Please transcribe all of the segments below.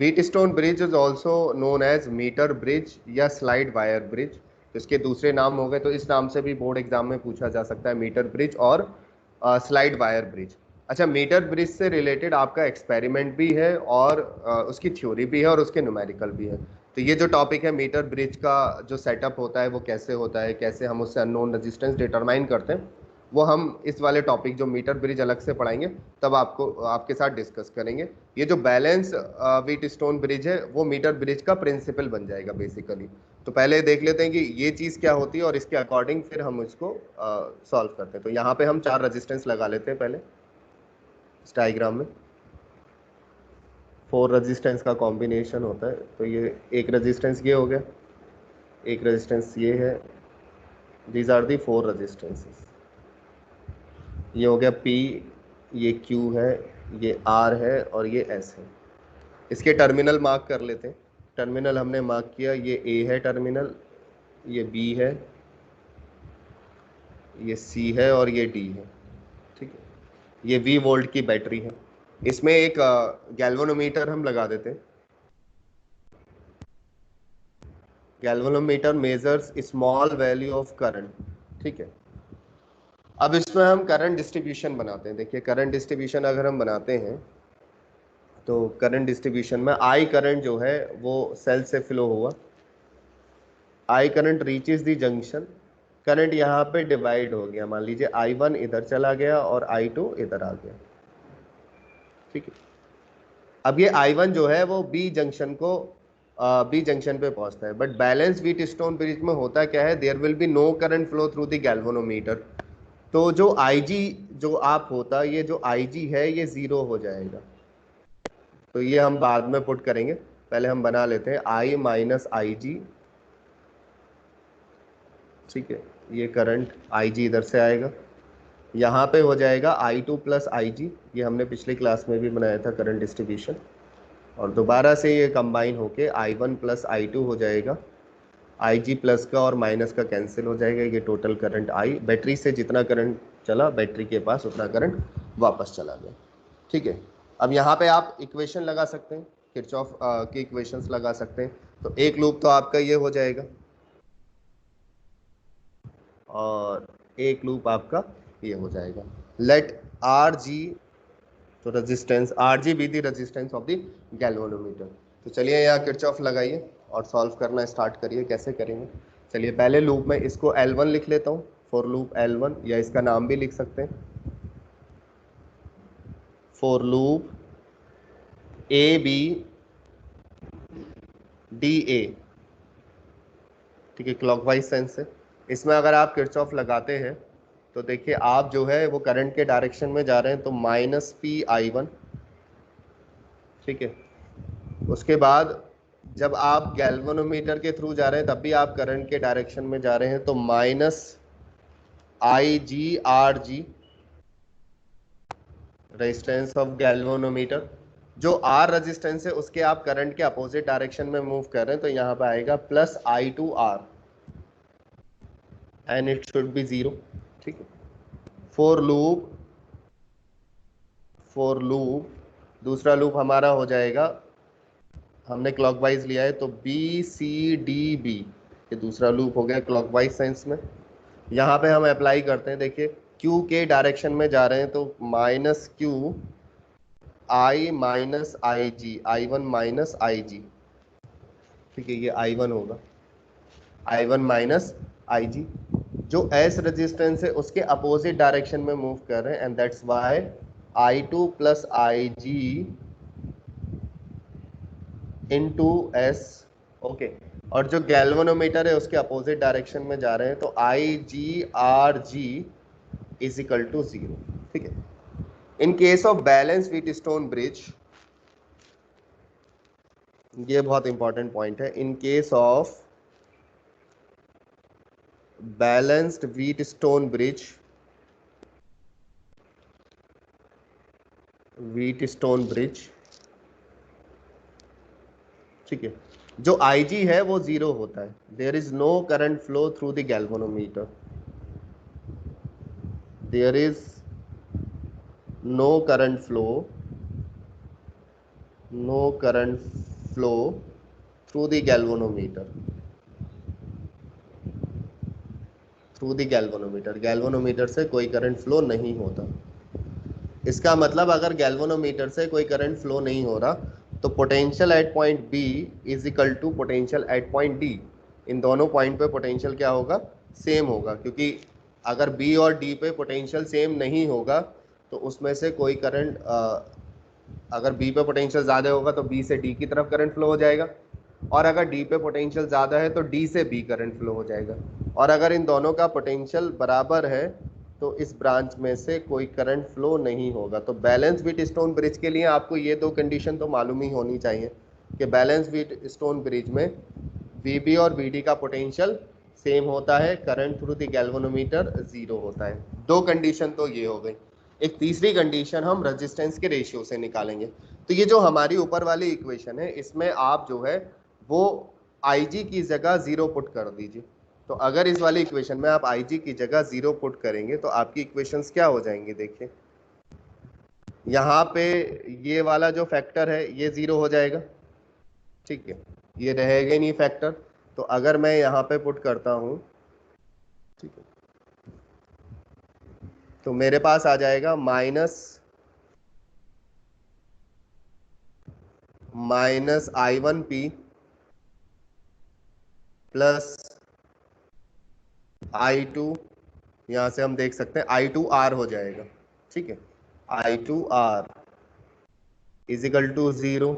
Wheatstone bridge is also known as metre bridge या slide wire bridge. इसके दूसरे नाम हो गए, तो इस नाम से भी बोर्ड एग्जाम में पूछा जा सकता है, मीटर ब्रिज और स्लाइड वायर ब्रिज। अच्छा, मीटर ब्रिज से रिलेटेड आपका एक्सपेरिमेंट भी है और उसकी थ्योरी भी है और उसके न्यूमेरिकल भी है। तो ये जो टॉपिक है मीटर ब्रिज का जो सेटअप होता है वो कैसे होता है, कैसे हम उससे अननोन रेजिस्टेंस डिटरमाइन करते हैं, वो हम इस वाले टॉपिक जो मीटर ब्रिज अलग से पढ़ाएंगे तब आपको आपके साथ डिस्कस करेंगे। ये जो बैलेंस व्हीट स्टोन ब्रिज है वो मीटर ब्रिज का प्रिंसिपल बन जाएगा बेसिकली। तो पहले देख लेते हैं कि ये चीज़ क्या होती है और इसके अकॉर्डिंग फिर हम इसको सॉल्व करते हैं। तो यहाँ पे हम 4 रेजिस्टेंस लगा लेते हैं पहले इस डायग्राम में। 4 रेजिस्टेंस का कॉम्बिनेशन होता है। तो ये एक रेजिस्टेंस ये हो गया, एक रेजिस्टेंस ये है, दीज आर दी 4 रेजिस्टेंसेस। ये हो गया P, ये Q है, ये R है और ये S है। इसके टर्मिनल मार्क कर लेते हैं। टर्मिनल हमने मार्क किया, ये A है टर्मिनल, ये B है, ये C है और ये D है। ठीक है, ये V वोल्ट की बैटरी है। इसमें एक गैल्वेनोमीटर हम लगा देते हैं। Galvanometer measures small value of current. ठीक है, अब इसमें हम करंट डिस्ट्रीब्यूशन बनाते हैं। देखिए करंट डिस्ट्रीब्यूशन अगर हम बनाते हैं तो करंट डिस्ट्रीब्यूशन में आई करंट जो है वो सेल से फ्लो हुआ, I current reaches the junction, current यहाँ पे डिवाइड हो गया। मान लीजिए I1 इधर चला गया और I2 इधर आ गया। ठीक है, अब ये I1 जो है वो बी जंक्शन को बी जंक्शन पे पहुंचता है। But balance Wheatstone bridge में होता क्या है, there will be no current flow through the galvanometer. तो जो IG जो आप होता, ये जो IG है ये 0 हो जाएगा। तो ये हम बाद में पुट करेंगे, पहले हम बना लेते हैं I माइनस IG। ठीक है, ये करंट IG इधर से आएगा, यहाँ पे हो जाएगा I2 प्लस IG। ये हमने पिछली क्लास में भी बनाया था करंट डिस्ट्रीब्यूशन। और दोबारा से ये कंबाइन होके I1 प्लस I2 हो जाएगा। IG प्लस का और माइनस का कैंसिल हो जाएगा, ये टोटल करंट I। बैटरी से जितना करंट चला बैटरी के पास उतना करंट वापस चला गया। ठीक है, अब यहाँ पे आप इक्वेशन लगा सकते हैं, किरचॉफ की इक्वेशंस लगा सकते हैं। तो एक लूप तो आपका ये हो जाएगा और एक लूप आपका ये हो जाएगा। लेट आर जी, तो resistance R G be the resistance of the galvanometer. तो चलिए यहाँ किरचॉफ लगाइए और सॉल्व करना स्टार्ट करिए। कैसे करेंगे, चलिए पहले लूप में इसको L1 लिख लेता हूँ, फॉर लूप L1, या इसका नाम भी लिख सकते हैं for loop A B D A. ठीक है, क्लॉकवाइज सेंस से। इसमें अगर आप किरचॉफ लगाते हैं तो देखिए आप जो है वो करंट के डायरेक्शन में जा रहे हैं, तो -PI1। ठीक है, उसके बाद जब आप गैल्वेनोमीटर के थ्रू जा रहे हैं तब भी आप करंट के डायरेक्शन में जा रहे हैं, तो -IGRG, रेजिस्टेंस ऑफ गैल्वेनोमीटर। जो R रेजिस्टेंस है उसके आप करंट के अपोजिट डायरेक्शन में मूव कर रहे हैं, तो यहाँ पे आएगा +I2R and it should be 0। ठीक है, फॉर लूप दूसरा लूप हमारा हो जाएगा, हमने क्लॉकवाइज लिया है तो BCDB, ये दूसरा लूप हो गया क्लॉकवाइज सेंस में। यहाँ पे हम अप्लाई करते हैं, देखिए Q के डायरेक्शन में जा रहे हैं तो -Q I minus IG, I1 minus IG। ठीक है, ये I1 होगा, I1 माइनस IG। जो S रेजिस्टेंस है उसके अपोजिट डायरेक्शन में मूव कर रहे हैं, and that's why I2 plus IG into S। Okay, और जो गैल्वेनोमीटर है उसके अपोजिट डायरेक्शन में जा रहे हैं, तो IGRG इज इक्वल टू 0। ठीक है, in case of balance Wheatstone bridge, ये बहुत इंपॉर्टेंट पॉइंट है, in case of balanced Wheatstone bridge, ठीक है, जो IG है वो 0 होता है। There is no current flow through the galvanometer, there is no current flow no current flow through the galvanometer, through the galvanometer, galvanometer से कोई करंट फ्लो नहीं होता। इसका मतलब अगर गैल्वेनोमीटर से कोई करंट फ्लो नहीं हो रहा तो potential at point B is equal to potential at point D. इन दोनों पॉइंट पे पोटेंशियल क्या होगा, सेम होगा, क्योंकि अगर बी और डी पे पोटेंशियल सेम नहीं होगा तो उसमें से कोई करंट, अगर बी पे पोटेंशियल ज़्यादा होगा तो बी से डी की तरफ करंट फ्लो हो जाएगा, और अगर डी पे पोटेंशियल ज़्यादा है तो डी से बी करंट फ्लो हो जाएगा। और अगर इन दोनों का पोटेंशियल बराबर है तो इस ब्रांच में से कोई करंट फ्लो नहीं होगा। तो बैलेंस व्हीटस्टोन ब्रिज के लिए आपको ये दो कंडीशन तो मालूम ही होनी चाहिए कि बैलेंस व्हीटस्टोन ब्रिज में वीबी और वीडी का पोटेंशियल सेम होता है, current through the galvanometer zero होता है। दो कंडीशन तो ये हो गई। एक तीसरी कंडीशन हम रेजिस्टेंस के रेशियो से निकालेंगे। तो ये जो हमारी ऊपर वाली इक्वेशन है इसमें आप जो है वो IG की जगह जीरो पुट कर दीजिए। तो अगर इस वाली इक्वेशन में आप IG की जगह जीरो पुट करेंगे तो आपकी इक्वेशंस क्या हो जाएंगी, देखिए यहाँ पे ये वाला जो फैक्टर है ये जीरो हो जाएगा, ठीक है, ये रहेगा ही नहीं फैक्टर। तो अगर मैं यहाँ पे पुट करता हूँ, ठीक है, तो मेरे पास आ जाएगा माइनस I1P प्लस I2, यहाँ से हम देख सकते हैं I2R हो जाएगा, ठीक है, I2R इजिकल टू जीरो,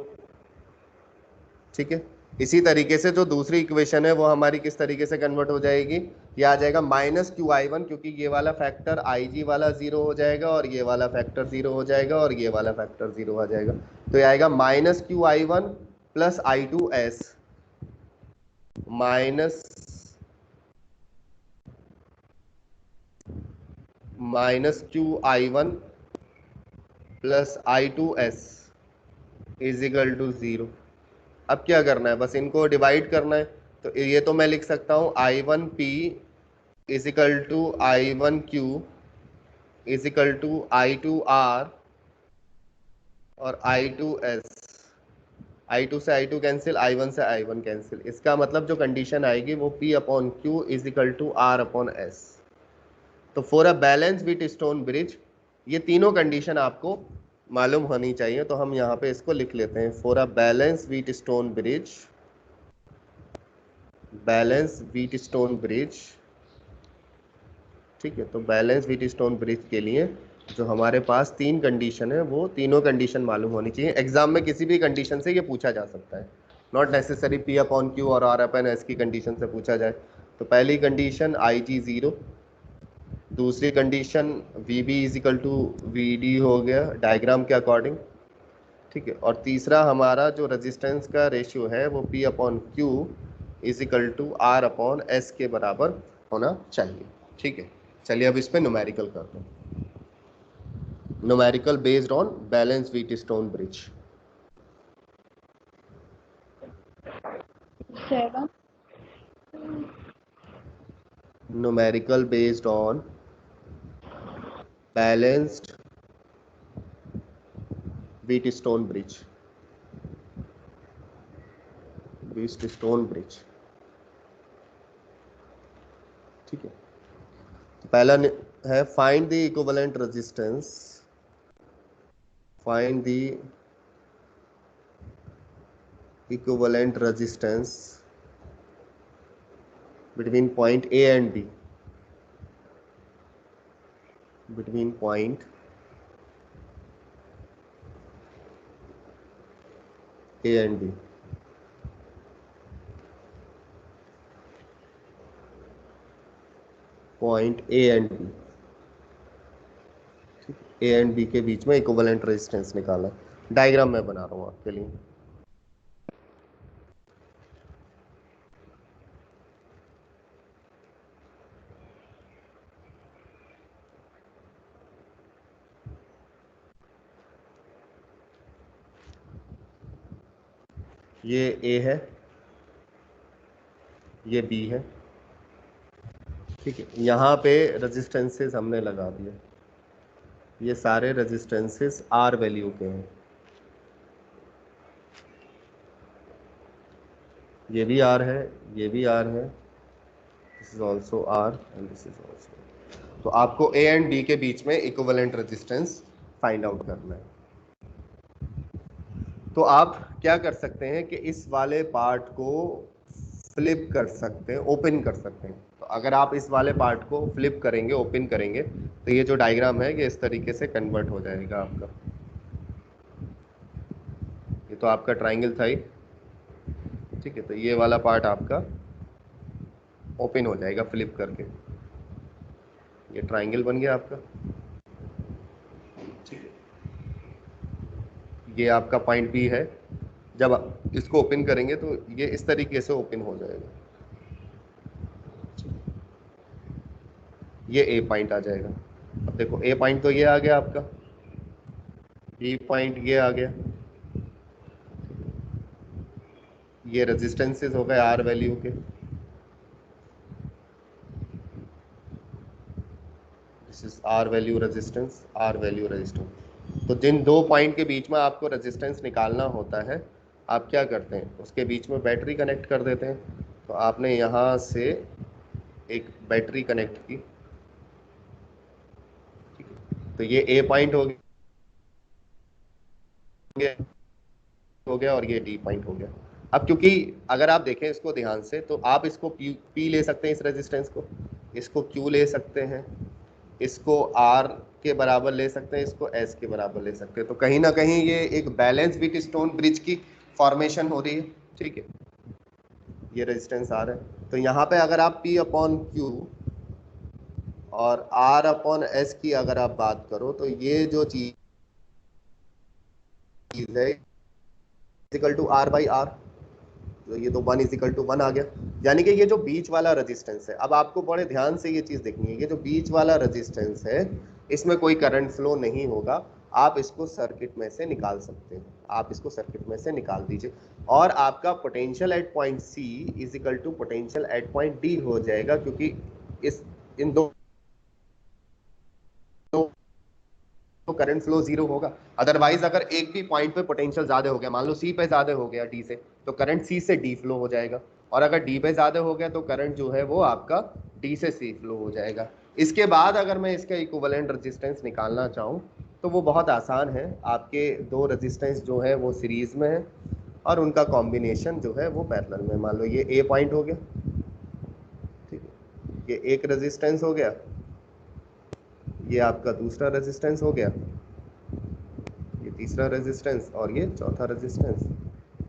ठीक है। इसी तरीके से जो दूसरी इक्वेशन है वो हमारी किस तरीके से कन्वर्ट हो जाएगी, ये आ जाएगा -QI1, क्योंकि ये वाला फैक्टर IG वाला जीरो हो जाएगा और ये वाला फैक्टर जीरो हो जाएगा और ये वाला फैक्टर जीरो हो जाएगा। तो ये आएगा -QI1 plus I2S minus QI1 plus I2S equal to zero. अब क्या करना है, बस इनको डिवाइड करना है। तो ये तो मैं लिख सकता हूँ I1P is equal to I1Q is equal to I2R और I2S। I2 से I2 कैंसिल, I1 से I1 कैंसिल। इसका मतलब जो कंडीशन आएगी वो P upon Q equal to R upon S। तो for a balance Wheatstone bridge ये तीनों कंडीशन आपको मालूम होनी चाहिए। तो हम यहाँ पे इसको लिख लेते हैं, for a balance Wheatstone bridge, balance Wheatstone bridge, ठीक है। तो बैलेंस व्हीटस्टोन ब्रिज के लिए जो हमारे पास तीन कंडीशन है वो तीनों कंडीशन मालूम होनी चाहिए। एग्जाम में किसी भी कंडीशन से ये पूछा जा सकता है, not necessary P upon Q और R अपॉन S की कंडीशन से पूछा जाए। तो पहली कंडीशन IG जीरो, दूसरी condition VB equal to VD हो गया डायग्राम के अकॉर्डिंग, ठीक है, और तीसरा हमारा जो रेजिस्टेंस का रेशियो है वो P upon Q equal to R upon S के बराबर होना चाहिए, ठीक है। चलिए अब इस पे न्यूमेरिकल करते हैं। Numerical based on balance Wheatstone bridge. 7 numerical based on balanced Wheatstone bridge, Wheatstone bridge, ठीक है। तो पहला है find the equivalent resistance, find the equivalent resistance between point A and B, between point A and B, point A and B, A and B के बीच में equivalent resistance निकाला। Diagram मैं बना रहा हूँ आपके लिए। ये A है, ये B है, ठीक है। यहाँ पे रेजिस्टेंसेस हमने लगा दिए, ये सारे रेजिस्टेंसेस R वैल्यू के हैं, ये भी R है, ये भी R है, this is also R and this is also. तो आपको A एंड B के बीच में इक्विवेलेंट रेजिस्टेंस फाइंड आउट करना है। तो आप क्या कर सकते हैं कि इस वाले पार्ट को फ्लिप कर सकते हैं, ओपन कर सकते हैं। तो अगर आप इस वाले पार्ट को फ्लिप करेंगे, ओपन करेंगे, तो ये जो डायग्राम है ये इस तरीके से कन्वर्ट हो जाएगा आपका। ये तो आपका ट्राइंगल था ही, ठीक है। तो ये वाला पार्ट आपका ओपन हो जाएगा फ्लिप करके, ये ट्राइंगल बन गया आपका, ठीक है। ये आपका पॉइंट बी है। जब आप इसको ओपन करेंगे तो ये इस तरीके से ओपन हो जाएगा, ये ए पॉइंट आ जाएगा। अब देखो ए पॉइंट तो ये आ गया आपका, बी पॉइंट ये आ गया, ये रेजिस्टेंसेस हो गए आर वैल्यू के, this is R value resistance, R value resistance. तो जिन दो पॉइंट के बीच में आपको रेजिस्टेंस निकालना होता है, आप क्या करते हैं, उसके बीच में बैटरी कनेक्ट कर देते हैं। तो आपने यहाँ से एक बैटरी कनेक्ट की, ठीक है। तो ये ए पॉइंट हो गया और ये डी पॉइंट हो गया। अब क्योंकि अगर आप देखें इसको ध्यान से, तो आप इसको पी ले सकते हैं, इस रेजिस्टेंस को, इसको क्यू ले सकते हैं, इसको आर के बराबर ले सकते हैं, इसको एस के बराबर ले सकते हैं। तो कहीं ना कहीं ये एक बैलेंस विथ स्टोन ब्रिज की फॉर्मेशन हो रही है, ठीक है। ये रेजिस्टेंस आर है, तो यहाँ पे अगर आप पी अपॉन क्यू और आर अपॉन एस की अगर आप बात करो, तो ये जो चीज है equal to R by R, तो ये तो 1 इजिकल टू 1 आ गया। यानी कि ये जो बीच वाला रेजिस्टेंस है, अब आपको बड़े ध्यान से ये चीज देखनी है, ये जो बीच वाला रेजिस्टेंस है, इसमें कोई करंट फ्लो नहीं होगा। आप इसको सर्किट में से निकाल सकते हैं, आप इसको सर्किट में से निकाल दीजिए, और आपका potential at point C is equal to potential at point D हो जाएगा, क्योंकि इस इन दो तो करंट फ्लो जीरो होगा। अदरवाइज अगर एक भी पॉइंट पे पोटेंशियल ज्यादा हो गया, मान लो सी पे ज्यादा हो गया डी से, तो करंट सी से डी फ्लो हो जाएगा, और अगर डी पे ज्यादा हो गया तो करंट जो है वो आपका डी से सी फ्लो हो जाएगा। इसके बाद अगर मैं इसका इक्विवेलेंट रेजिस्टेंस निकालना चाहूँ, तो वो बहुत आसान है। आपके दो रेजिस्टेंस जो है वो सीरीज में है, और उनका कॉम्बिनेशन जो है वो पैरेलल में। मान लो ये ए पॉइंट हो गया, ठीक है, ये एक रेजिस्टेंस हो गया, ये आपका दूसरा रेजिस्टेंस हो गया, ये तीसरा रेजिस्टेंस, और ये चौथा रेजिस्टेंस,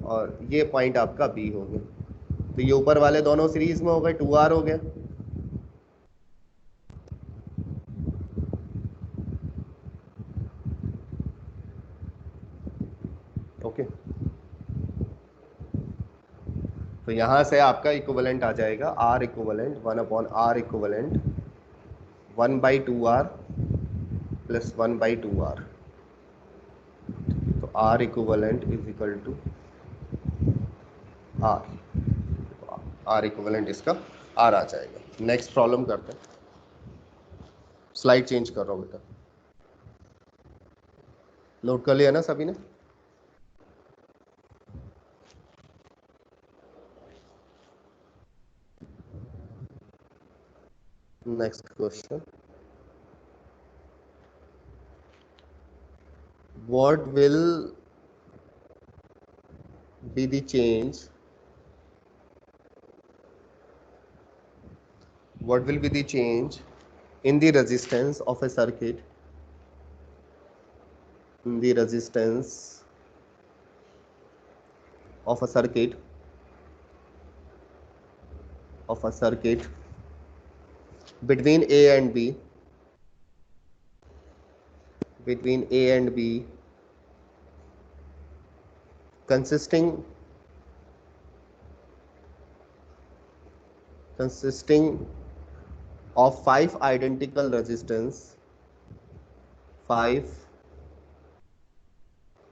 और ये पॉइंट आपका बी हो गया। तो ये ऊपर वाले दोनों सीरीज में हो गए, 2R हो गया। ओके, तो यहां से आपका इक्विवेलेंट आ जाएगा R equivalent 1 upon R equivalent 1/2R plus 1/2R। तो R equivalent is equal to R, R equivalent इसका आर आ जाएगा। नेक्स्ट प्रॉब्लम करते हैं, स्लाइड चेंज कर रहा हूं बेटा, नोट कर लिया ना सभी ने? Next question, what will be the change, what will be the change in the resistance of a circuit, in the resistance of a circuit, of a circuit between A and B, between A and B, consisting of 5 identical resistance, 5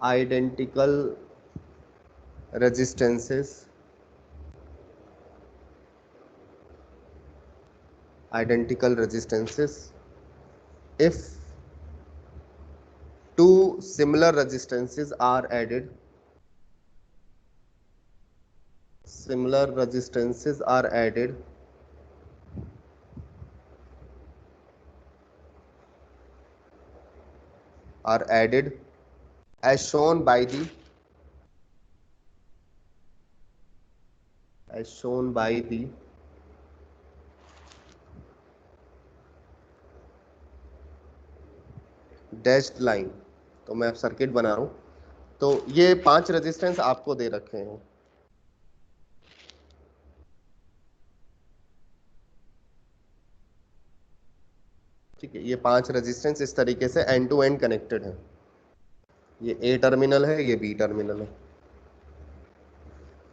identical resistances, identical resistances. If two similar resistances are added, similar resistances are added as shown by the dashed line. तो मैं अब circuit बना रहा हूं। तो ये 5 resistance आपको दे रखे हैं। ठीक है, ये 5 रेजिस्टेंस इस तरीके से एंड टू एंड कनेक्टेड है। ये ए टर्मिनल है, ये बी टर्मिनल है।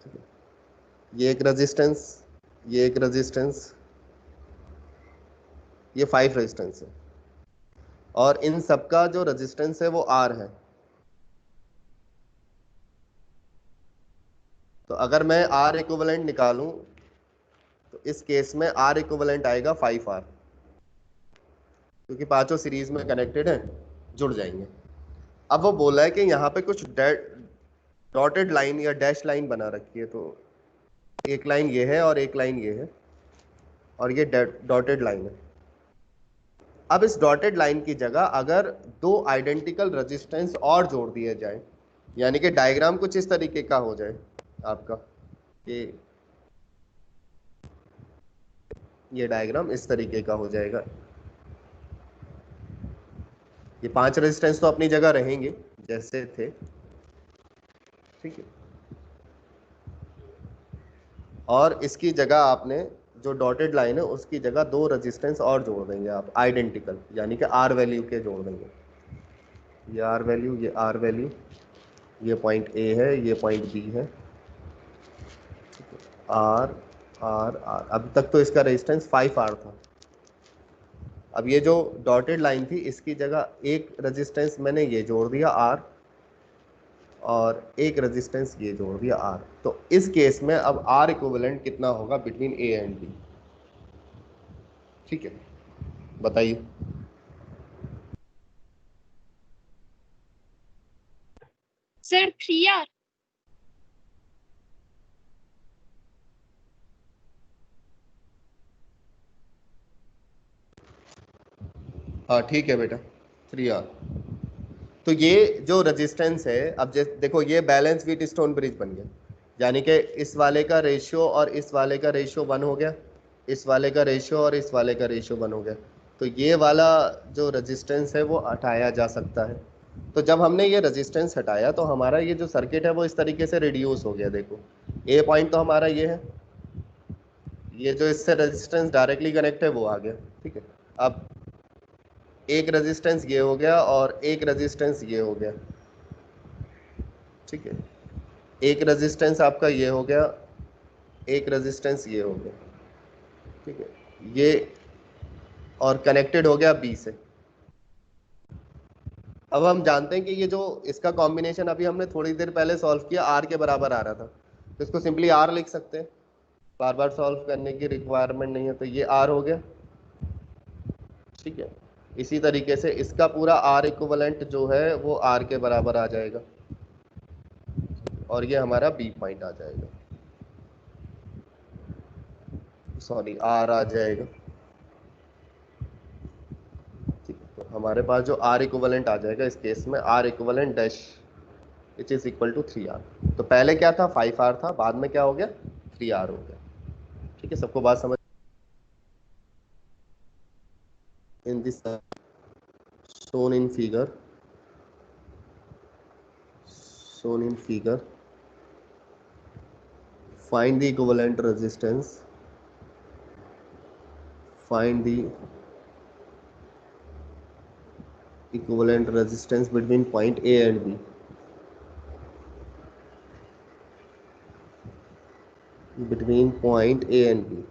ठीक है, ये एक रेजिस्टेंस, ये एक रेजिस्टेंस, ये 5 रेजिस्टेंस है, और इन सबका जो रेजिस्टेंस है वो आर है। तो अगर मैं आर इक्विवेलेंट निकालूं तो इस केस में आर इक्विवेलेंट आएगा 5R, क्योंकि पांचों सीरीज में कनेक्टेड है, जुड़ जाएंगे। अब वो बोला है कि यहाँ पे कुछ डॉटेड लाइन या डैश लाइन बना रखी है। तो एक लाइन ये है और एक लाइन ये है, और ये डॉटेड लाइन है। अब इस डॉटेड लाइन की जगह अगर 2 आइडेंटिकल रेजिस्टेंस और जोड़ दिए जाए, यानी कि डायग्राम कुछ इस तरीके का हो जाए आपका, कि ये डायग्राम इस तरीके का हो जाएगा। ये 5 रेजिस्टेंस तो अपनी जगह रहेंगे जैसे थे, ठीक है, और इसकी जगह आपने जो डॉटेड लाइन है उसकी जगह 2 रेजिस्टेंस और जोड़ देंगे आप, आइडेंटिकल, यानी कि आर वैल्यू के जोड़ देंगे। ये आर वैल्यू, ये आर वैल्यू, ये पॉइंट ए है, ये पॉइंट बी है। आर आर आर, अब तक तो इसका रेजिस्टेंस 5R था। अब ये जो डॉटेड लाइन थी इसकी जगह एक रेजिस्टेंस मैंने ये जोड़ दिया आर, और एक रेजिस्टेंस ये जोड़ दिया आर। तो इस केस में अब आर इक्विवेलेंट कितना होगा बिटवीन ए एंड बी? ठीक है, बताइए। Sir 3R। हाँ ठीक है बेटा, 3R। तो ये जो रेजिस्टेंस है, अब जैसे देखो ये बैलेंस विथ स्टोन ब्रिज बन गया, यानी कि इस वाले का रेशियो और इस वाले का रेशियो 1 हो गया, इस वाले का रेशियो और इस वाले का रेशियो 1 हो गया। तो ये वाला जो रेजिस्टेंस है वो हटाया जा सकता है। तो जब हमने ये रेजिस्टेंस हटाया तो हमारा ये जो सर्किट है वो इस तरीके से रिड्यूस हो गया। देखो ए पॉइंट तो हमारा ये है, ये जो इससे रेजिस्टेंस डायरेक्टली कनेक्ट है वो आ गया। ठीक है, अब एक रेजिस्टेंस ये हो गया और एक रेजिस्टेंस ये हो गया। ठीक है, एक रेजिस्टेंस आपका ये हो गया, एक रेजिस्टेंस ये हो गया। ठीक है, ये और कनेक्टेड हो गया बी से। अब हम जानते हैं कि ये जो इसका कॉम्बिनेशन अभी हमने थोड़ी देर पहले सॉल्व किया आर के बराबर आ रहा था, तो इसको सिंपली आर लिख सकते हैं, बार बार सॉल्व करने की रिक्वायरमेंट नहीं है। तो ये आर हो गया। ठीक है, इसी तरीके से इसका पूरा आर इक्विवेलेंट जो है वो आर के बराबर आ जाएगा, और ये हमारा बी पॉइंट आ जाएगा, सॉरी आर आ जाएगा। ठीक है, तो हमारे पास जो आर इक्विवेलेंट आ जाएगा इस केस में R equivalent dash which is equal to 3R। तो पहले क्या था 5R था, बाद में क्या हो गया 3R हो गया। ठीक है, सबको बात समझ? In this shown in figure shown in figure find the equivalent resistance, find the equivalent resistance between point A and B, between point A and B।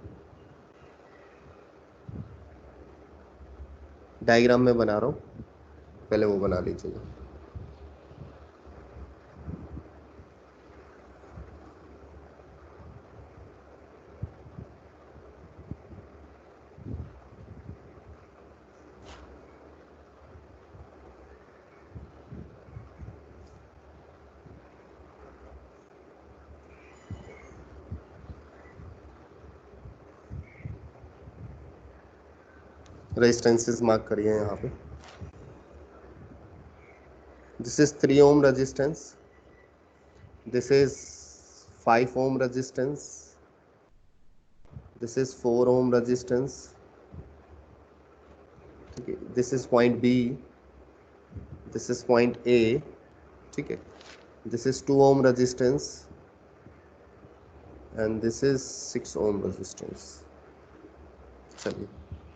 Diagram में बना रहा हूँ, पहले वो बना लीजिएगा। रेजिस्टेंसेस मार्क करिए यहाँ पे। This is 3 ohm resistance, this is 5 ohm resistance, this is 4 ohm resistance, ठीक है, this is point B, this is point A, ठीक है, this is 2 ohm resistance and this is 6 ohm resistance। चलिए,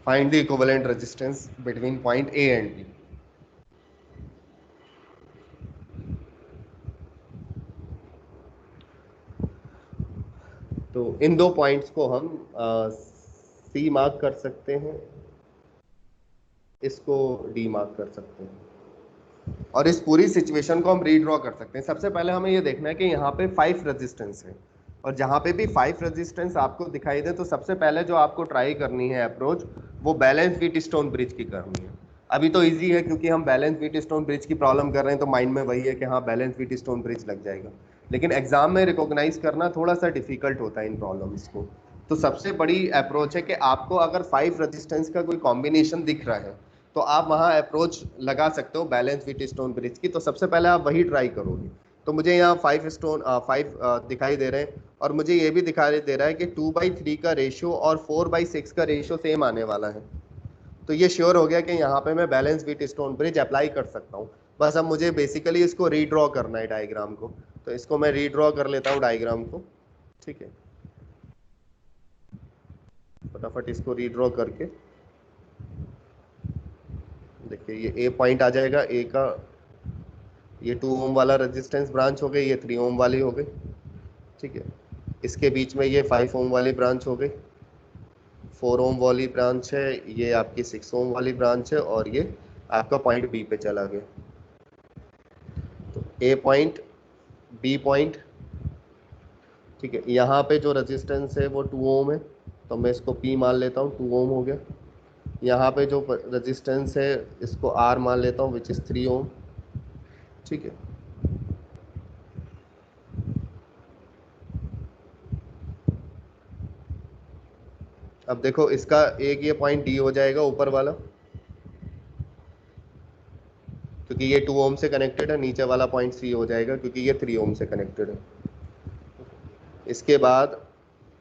find the equivalent resistance between point A and B। तो इन दो points को हम सी mark कर सकते हैं, इसको डी मार्क कर सकते हैं, और इस पूरी सिचुएशन को हम रीड्रॉ कर सकते हैं। सबसे पहले हमें ये देखना है कि यहाँ पे 5 रेजिस्टेंस है, और जहाँ पे भी 5 रेजिस्टेंस आपको दिखाई दे तो सबसे पहले जो आपको ट्राई करनी है अप्रोच, वो बैलेंस व्हीट स्टोन ब्रिज की करनी है। अभी तो इजी है क्योंकि हम बैलेंस व्हीट स्टोन ब्रिज की प्रॉब्लम कर रहे हैं, तो माइंड में वही है कि हाँ बैलेंस व्हीट स्टोन ब्रिज लग जाएगा, लेकिन एग्जाम में रिकॉग्नाइज करना थोड़ा सा डिफिकल्ट होता है इन प्रॉब्लम्स को। तो सबसे बड़ी अप्रोच है कि आपको अगर 5 रेजिस्टेंस का कोई कॉम्बिनेशन दिख रहा है तो आप वहाँ अप्रोच लगा सकते हो बैलेंस व्हीट स्टोन ब्रिज की। तो सबसे पहले आप वही ट्राई करोगे। तो मुझे यहाँ 5 दिखाई दे रहे हैं, और मुझे ये भी दिखाई दे रहा है कि 2/3 का रेशियो और 4/6 का रेशियो सेम आने वाला है। तो ये श्योर हो गया कि यहाँ पे मैं balance Wheatstone bridge apply कर सकता हूँ। बस अब मुझे बेसिकली इसको रीड्रॉ करना है डायग्राम को। तो इसको मैं रीड्रॉ कर लेता हूँ डायग्राम को, ठीक है, फटाफट इसको रीड्रॉ करके देखिए ये ए पॉइंट आ जाएगा। ए का ये 2 ओम वाला रेजिस्टेंस ब्रांच हो गई, ये 3 ओम वाली हो गई, ठीक है। इसके बीच में ये 5 ओम वाली ब्रांच हो गई, 4 ओम वाली ब्रांच है, ये आपकी 6 ओम वाली ब्रांच है, और ये आपका पॉइंट बी पे चला गया। तो ए पॉइंट, बी पॉइंट, ठीक है। यहाँ पे जो रेजिस्टेंस है वो 2 ओम है, तो मैं इसको पी मान लेता हूँ, 2 ओम हो गया। यहाँ पे जो रेजिस्टेंस है इसको आर मान लेता हूँ, विच इज़ 3 ओम, ठीक है। अब देखो इसका एक ये पॉइंट डी हो जाएगा ऊपर वाला, क्योंकि ये 2 ओम से कनेक्टेड है। नीचे वाला पॉइंट सी हो जाएगा क्योंकि ये 3 ओम से कनेक्टेड है। इसके बाद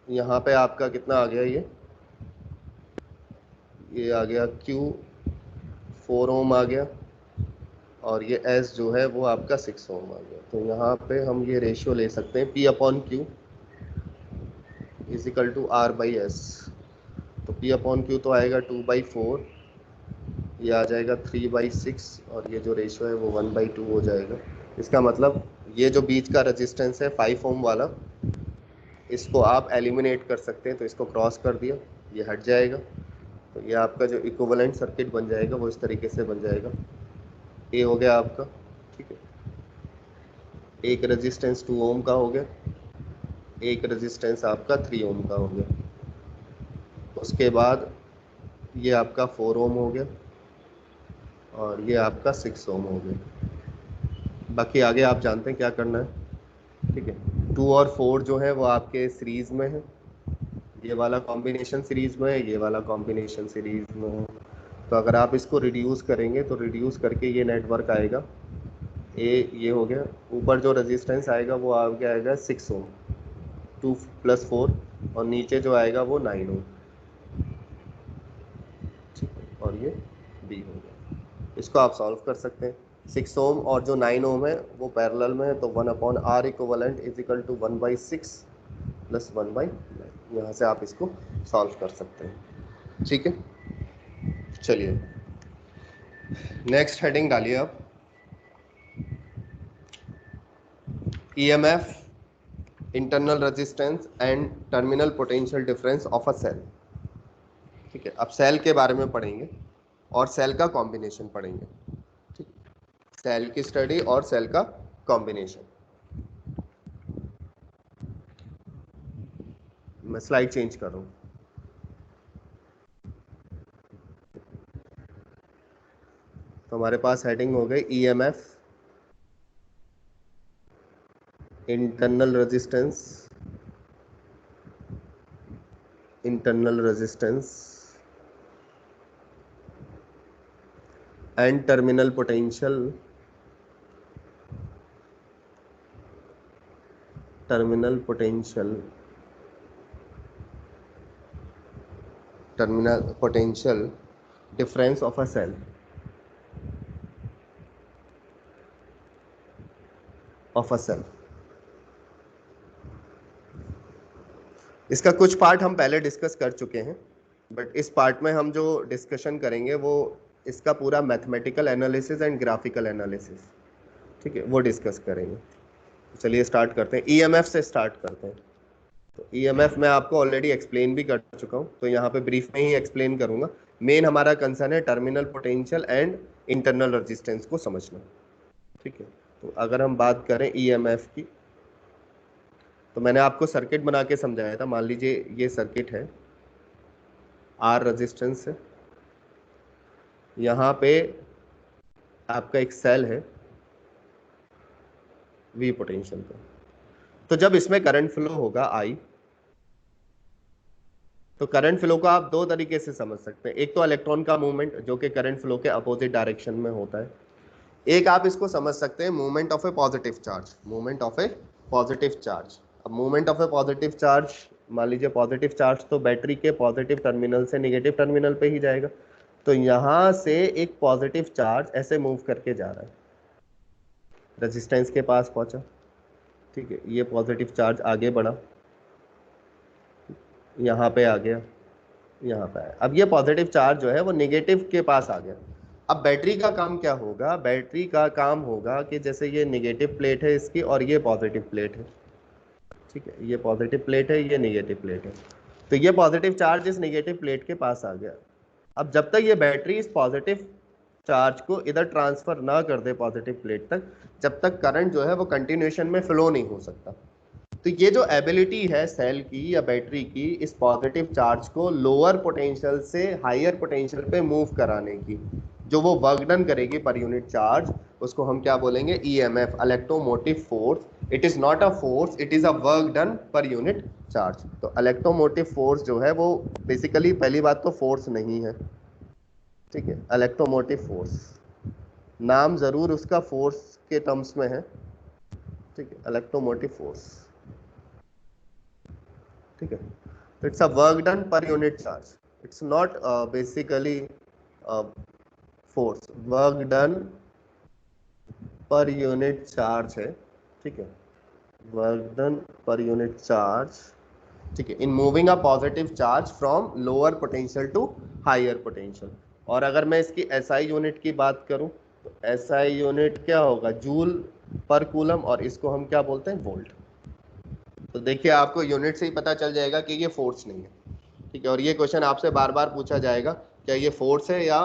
यहाँ पे आपका कितना आ गया, ये आ गया क्यू, 4 ओम आ गया, और ये एस जो है वो आपका 6 ओम आ गया। तो यहाँ पे हम ये रेशियो ले सकते हैं P upon Q is equal to R by S. तो पी अपॉन क्यू तो आएगा 2/4, ये आ जाएगा 3/6, और ये जो रेशियो है वो 1/2 हो जाएगा। इसका मतलब ये जो बीच का रेजिस्टेंस है 5 ओम वाला, इसको आप एलिमिनेट कर सकते हैं। तो इसको क्रॉस कर दिया, ये हट जाएगा। तो ये आपका जो इक्विवेलेंट सर्किट बन जाएगा वो इस तरीके से बन जाएगा। ए हो गया आपका, ठीक है। एक रेजिस्टेंस 2 ओम का हो गया, एक रेजिस्टेंस आपका 3 ओम का हो गया। उसके बाद ये आपका 4 ओम हो गया, और ये आपका 6 ओम हो गया। बाकी आगे आप जानते हैं क्या करना है, ठीक है। 2 और 4 जो है वो आपके सीरीज में है, ये वाला कॉम्बिनेशन सीरीज में है, ये वाला कॉम्बिनेशन सीरीज में है। तो अगर आप इसको रिड्यूस करेंगे तो रिड्यूस करके ये नेटवर्क आएगा। ए ये हो गया, ऊपर जो रेजिस्टेंस आएगा वो आगे आएगा 6 ओम, 2 + 4, और नीचे जो आएगा वो 9 ओम, ठीक है। और ये डी हो गया। इसको आप सॉल्व कर सकते हैं। 6 ओम और जो 9 ओम है वो पैरेलल में है, तो 1/R equivalent is equal to 1/6 + 1/9। यहाँ से आप इसको सॉल्व कर सकते हैं, ठीक है। चलिए नेक्स्ट हेडिंग डालिए आप, EMF, internal resistance and terminal potential difference of a cell, ठीक है। अब सेल के बारे में पढ़ेंगे और सेल का कॉम्बिनेशन पढ़ेंगे, ठीक। सेल की स्टडी और सेल का कॉम्बिनेशन। मैं स्लाइड चेंज कर रहा हूँ। तो हमारे पास हेडिंग हो गई EMF, internal resistance, internal resistance and terminal potential difference of a cell इसका कुछ पार्ट हम पहले डिस्कस कर चुके हैं, बट इस पार्ट में हम जो डिस्कशन करेंगे वो इसका पूरा mathematical analysis and graphical analysis, ठीक है, वो डिस्कस करेंगे। चलिए स्टार्ट करते हैं, ईएमएफ से स्टार्ट करते हैं। तो ईएमएफ मैं आपको ऑलरेडी एक्सप्लेन भी कर चुका हूँ, तो यहाँ पे ब्रीफ में ही एक्सप्लेन करूंगा। मेन हमारा कंसर्न है terminal potential and internal resistance को समझना, ठीक है। तो अगर हम बात करें ईएमएफ की, तो मैंने आपको सर्किट बना के समझाया था। मान लीजिए ये सर्किट है, आर रेजिस्टेंस है, यहाँ पे आपका एक सेल है वी पोटेंशियल का। तो जब इसमें करंट फ्लो होगा आई, तो करंट फ्लो को आप दो तरीके से समझ सकते हैं। एक तो इलेक्ट्रॉन का मूवमेंट जो कि करंट फ्लो के अपोजिट डायरेक्शन में होता है। एक आप इसको समझ सकते हैं movement of a positive charge, movement of a positive charge. अब movement of a positive charge, मान लीजिए पॉजिटिव चार्ज तो बैटरी के पॉजिटिव टर्मिनल से नेगेटिव टर्मिनल पे ही जाएगा। तो यहां से एक पॉजिटिव चार्ज ऐसे मूव करके जा रहा है, रेजिस्टेंस के पास पहुंचा, ठीक है। ये पॉजिटिव चार्ज आगे बढ़ा, यहाँ पे आ गया, यहाँ पे आया। अब ये पॉजिटिव चार्ज जो है वो नेगेटिव के पास आ गया। अब बैटरी का काम क्या होगा? बैटरी का काम होगा कि जैसे ये नेगेटिव प्लेट है इसकी और ये पॉजिटिव प्लेट है, ठीक है, ये पॉजिटिव प्लेट है, ये नेगेटिव प्लेट है। तो ये पॉजिटिव चार्ज इस नेगेटिव प्लेट के पास आ गया। अब जब तक ये बैटरी इस पॉजिटिव चार्ज को इधर ट्रांसफर ना कर दे पॉजिटिव प्लेट तक, जब तक करंट जो है वो कंटिन्यूएशन में फ्लो नहीं हो सकता। तो ये जो एबिलिटी है सेल की या बैटरी की इस पॉजिटिव चार्ज को लोअर पोटेंशियल से हायर पोटेंशियल पे मूव कराने की, जो वो वर्क डन करेगी पर यूनिट चार्ज, उसको हम क्या बोलेंगे? EMF, electromotive force. It is not a force, it is a work done per unit charge. तो इलेक्ट्रोमोटिव फोर्स जो है वो बेसिकली पहली बात तो फोर्स नहीं है, ठीक है। इलेक्ट्रोमोटिव फोर्स नाम जरूर उसका फोर्स के टर्म्स में है, ठीक है, इलेक्ट्रोमोटिव फोर्स, ठीक है। तो it's a work done per unit charge, it's not basically force, work done per unit charge है, ठीक है, work done per unit charge, ठीक है, in moving a positive charge from lower potential to higher potential. और अगर मैं इसकी SI unit की बात करूं तो एसआई यूनिट क्या होगा? जूल पर कूलम, और इसको हम क्या बोलते हैं? वोल्ट। तो देखिए आपको यूनिट से ही पता चल जाएगा कि ये फोर्स नहीं है, ठीक है। और ये क्वेश्चन आपसे बार बार पूछा जाएगा, क्या ये फोर्स है या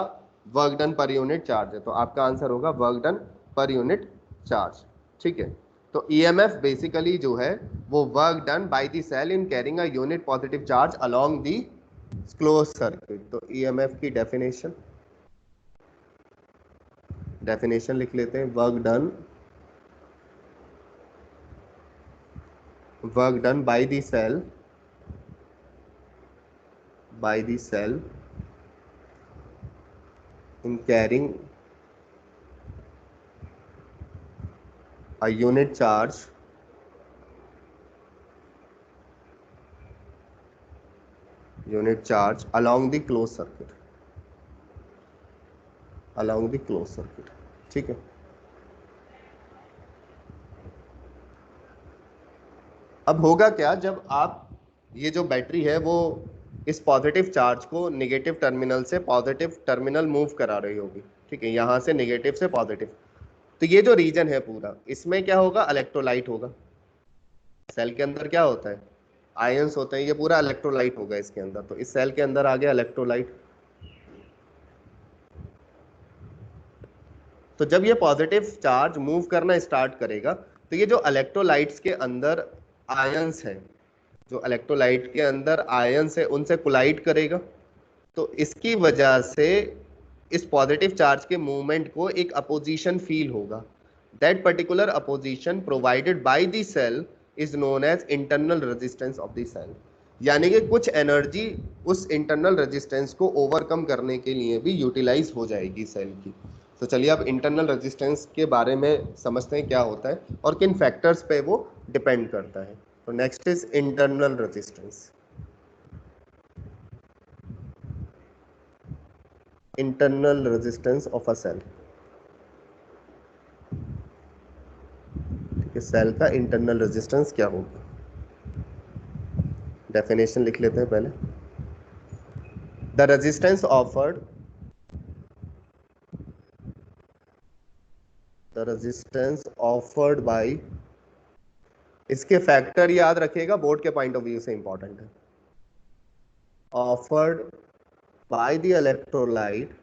work done per unit charge है? तो आपका आंसर होगा work done per unit charge, ठीक है। तो ईएमएफ बेसिकली जो है वो work done by the cell in carrying a unit positive charge along the close circuit. तो ईएमएफ की डेफिनेशन लिख लेते हैं। Work done by the cell in carrying a unit charge along the closed circuit, ठीक है। अब होगा क्या जब आप ये जो बैटरी है वो इस पॉजिटिव चार्ज को नेगेटिव टर्मिनल से पॉजिटिव टर्मिनल मूव करा रही होगी, ठीक है, यहां से नेगेटिव से पॉजिटिव। तो ये जो रीजन है पूरा, इसमें क्या होगा? इलेक्ट्रोलाइट होगा। सेल के अंदर क्या होता है? आयंस होते हैं, ये पूरा इलेक्ट्रोलाइट होगा इसके अंदर। तो इस सेल के अंदर आ गया इलेक्ट्रोलाइट। तो जब ये पॉजिटिव चार्ज मूव करना स्टार्ट करेगा तो ये जो इलेक्ट्रोलाइट्स के अंदर आयंस है, जो इलेक्ट्रोलाइट के अंदर आयंस है, उनसे कोलाइड करेगा। तो इसकी वजह से इस पॉजिटिव चार्ज के मूवमेंट को एक अपोजिशन फील होगा। That particular opposition provided by the cell is known as internal resistance of the cell. यानी कि कुछ एनर्जी उस इंटरनल रेजिस्टेंस को ओवरकम करने के लिए भी यूटिलाइज हो जाएगी सेल की। तो चलिए अब इंटरनल रेजिस्टेंस के बारे में समझते हैं क्या होता है और किन फैक्टर्स पे वो डिपेंड करता है। तो next is internal resistance. Internal resistance of a cell, ठीक है, सेल का इंटरनल रेजिस्टेंस क्या होगा। डेफिनेशन लिख लेते हैं पहले। The resistance offered, the resistance offered by, इसके फैक्टर याद रखिएगा, बोर्ड के पॉइंट ऑफ व्यू से इंपॉर्टेंट है। ऑफर्ड बाय द इलेक्ट्रोलाइट,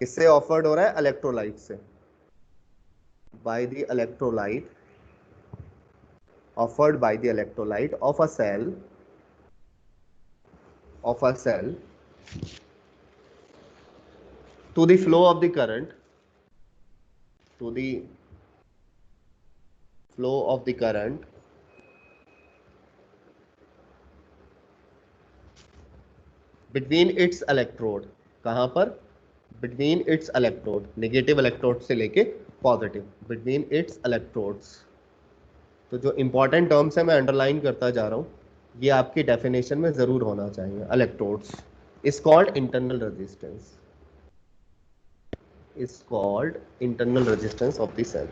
किससे ऑफर्ड हो रहा है, इलेक्ट्रोलाइट से। By the electrolyte, offered by the electrolyte of a cell, of a cell to the flow of the current, to the flow of the current between its electrode, कहां पर, between its electrode, negative electrode से लेके positive, between its electrodes। तो जो important terms है मैं underline करता जा रहा हूं, ये आपकी डेफिनेशन में जरूर होना चाहिए। Electrodes is called internal resistance, is called internal resistance of the cell,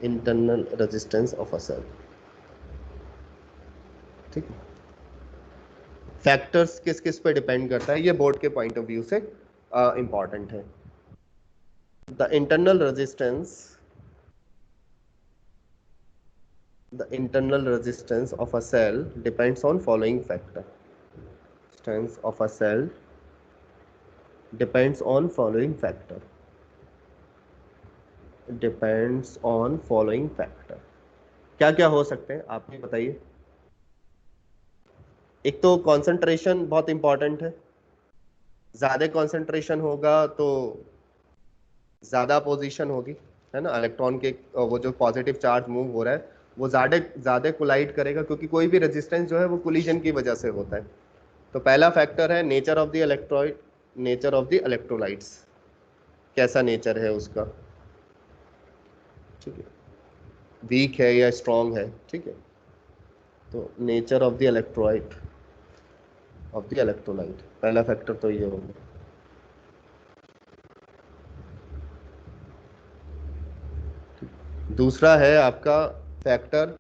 internal resistance of a cell, ठीक है। फैक्टर्स किस किस पे डिपेंड करता है, ये बोर्ड के पॉइंट ऑफ व्यू से इंपॉर्टेंट है। The internal resistance, the internal resistance of a cell depends on following factor, resistance of a cell depends on following factor, depends on following factor. क्या क्या हो सकते हैं आप ही बताइए। एक तो कंसंट्रेशन बहुत इंपॉर्टेंट है, ज्यादा कंसंट्रेशन होगा तो ज्यादा पोजीशन होगी, है ना, इलेक्ट्रॉन के वो जो पॉजिटिव चार्ज मूव हो रहा है वो ज्यादा ज्यादा कोलाइड करेगा, क्योंकि कोई भी रेजिस्टेंस जो है वो कोलिजन की वजह से होता है। तो पहला फैक्टर है nature of the electrode, nature of the electrolytes, कैसा नेचर है उसका, ठीक है, वीक है या स्ट्रॉन्ग है, ठीक है। तो nature of the electrolyte, of the electrolyte, पहला फैक्टर तो ये होगा। दूसरा है आपका factor,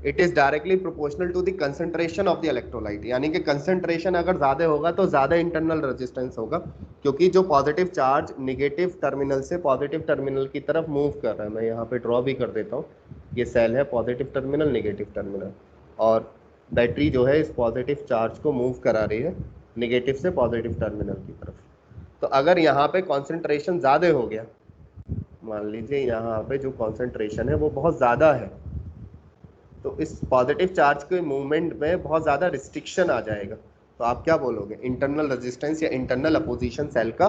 it is directly proportional to the concentration of the electrolyte, यानी कि कंसंट्रेशन अगर ज्यादा होगा तो ज्यादा इंटरनल रेजिस्टेंस होगा, क्योंकि जो पॉजिटिव चार्ज नेगेटिव टर्मिनल से पॉजिटिव टर्मिनल की तरफ मूव कर रहा है। मैं यहाँ पे ड्रॉ भी कर देता हूँ, ये सेल है, पॉजिटिव टर्मिनल नेगेटिव टर्मिनल, और बैटरी जो है इस पॉजिटिव चार्ज को मूव करा रही है नेगेटिव से पॉजिटिव टर्मिनल की तरफ। तो अगर यहाँ पे कॉन्सेंट्रेशन ज्यादा हो गया, मान लीजिए यहाँ पे जो कॉन्सेंट्रेशन है वो बहुत ज्यादा है, तो इस पॉजिटिव चार्ज के मूवमेंट में बहुत ज्यादा रिस्ट्रिक्शन आ जाएगा। तो आप क्या बोलोगे, इंटरनल रेजिस्टेंस या इंटरनल अपोजिशन सेल का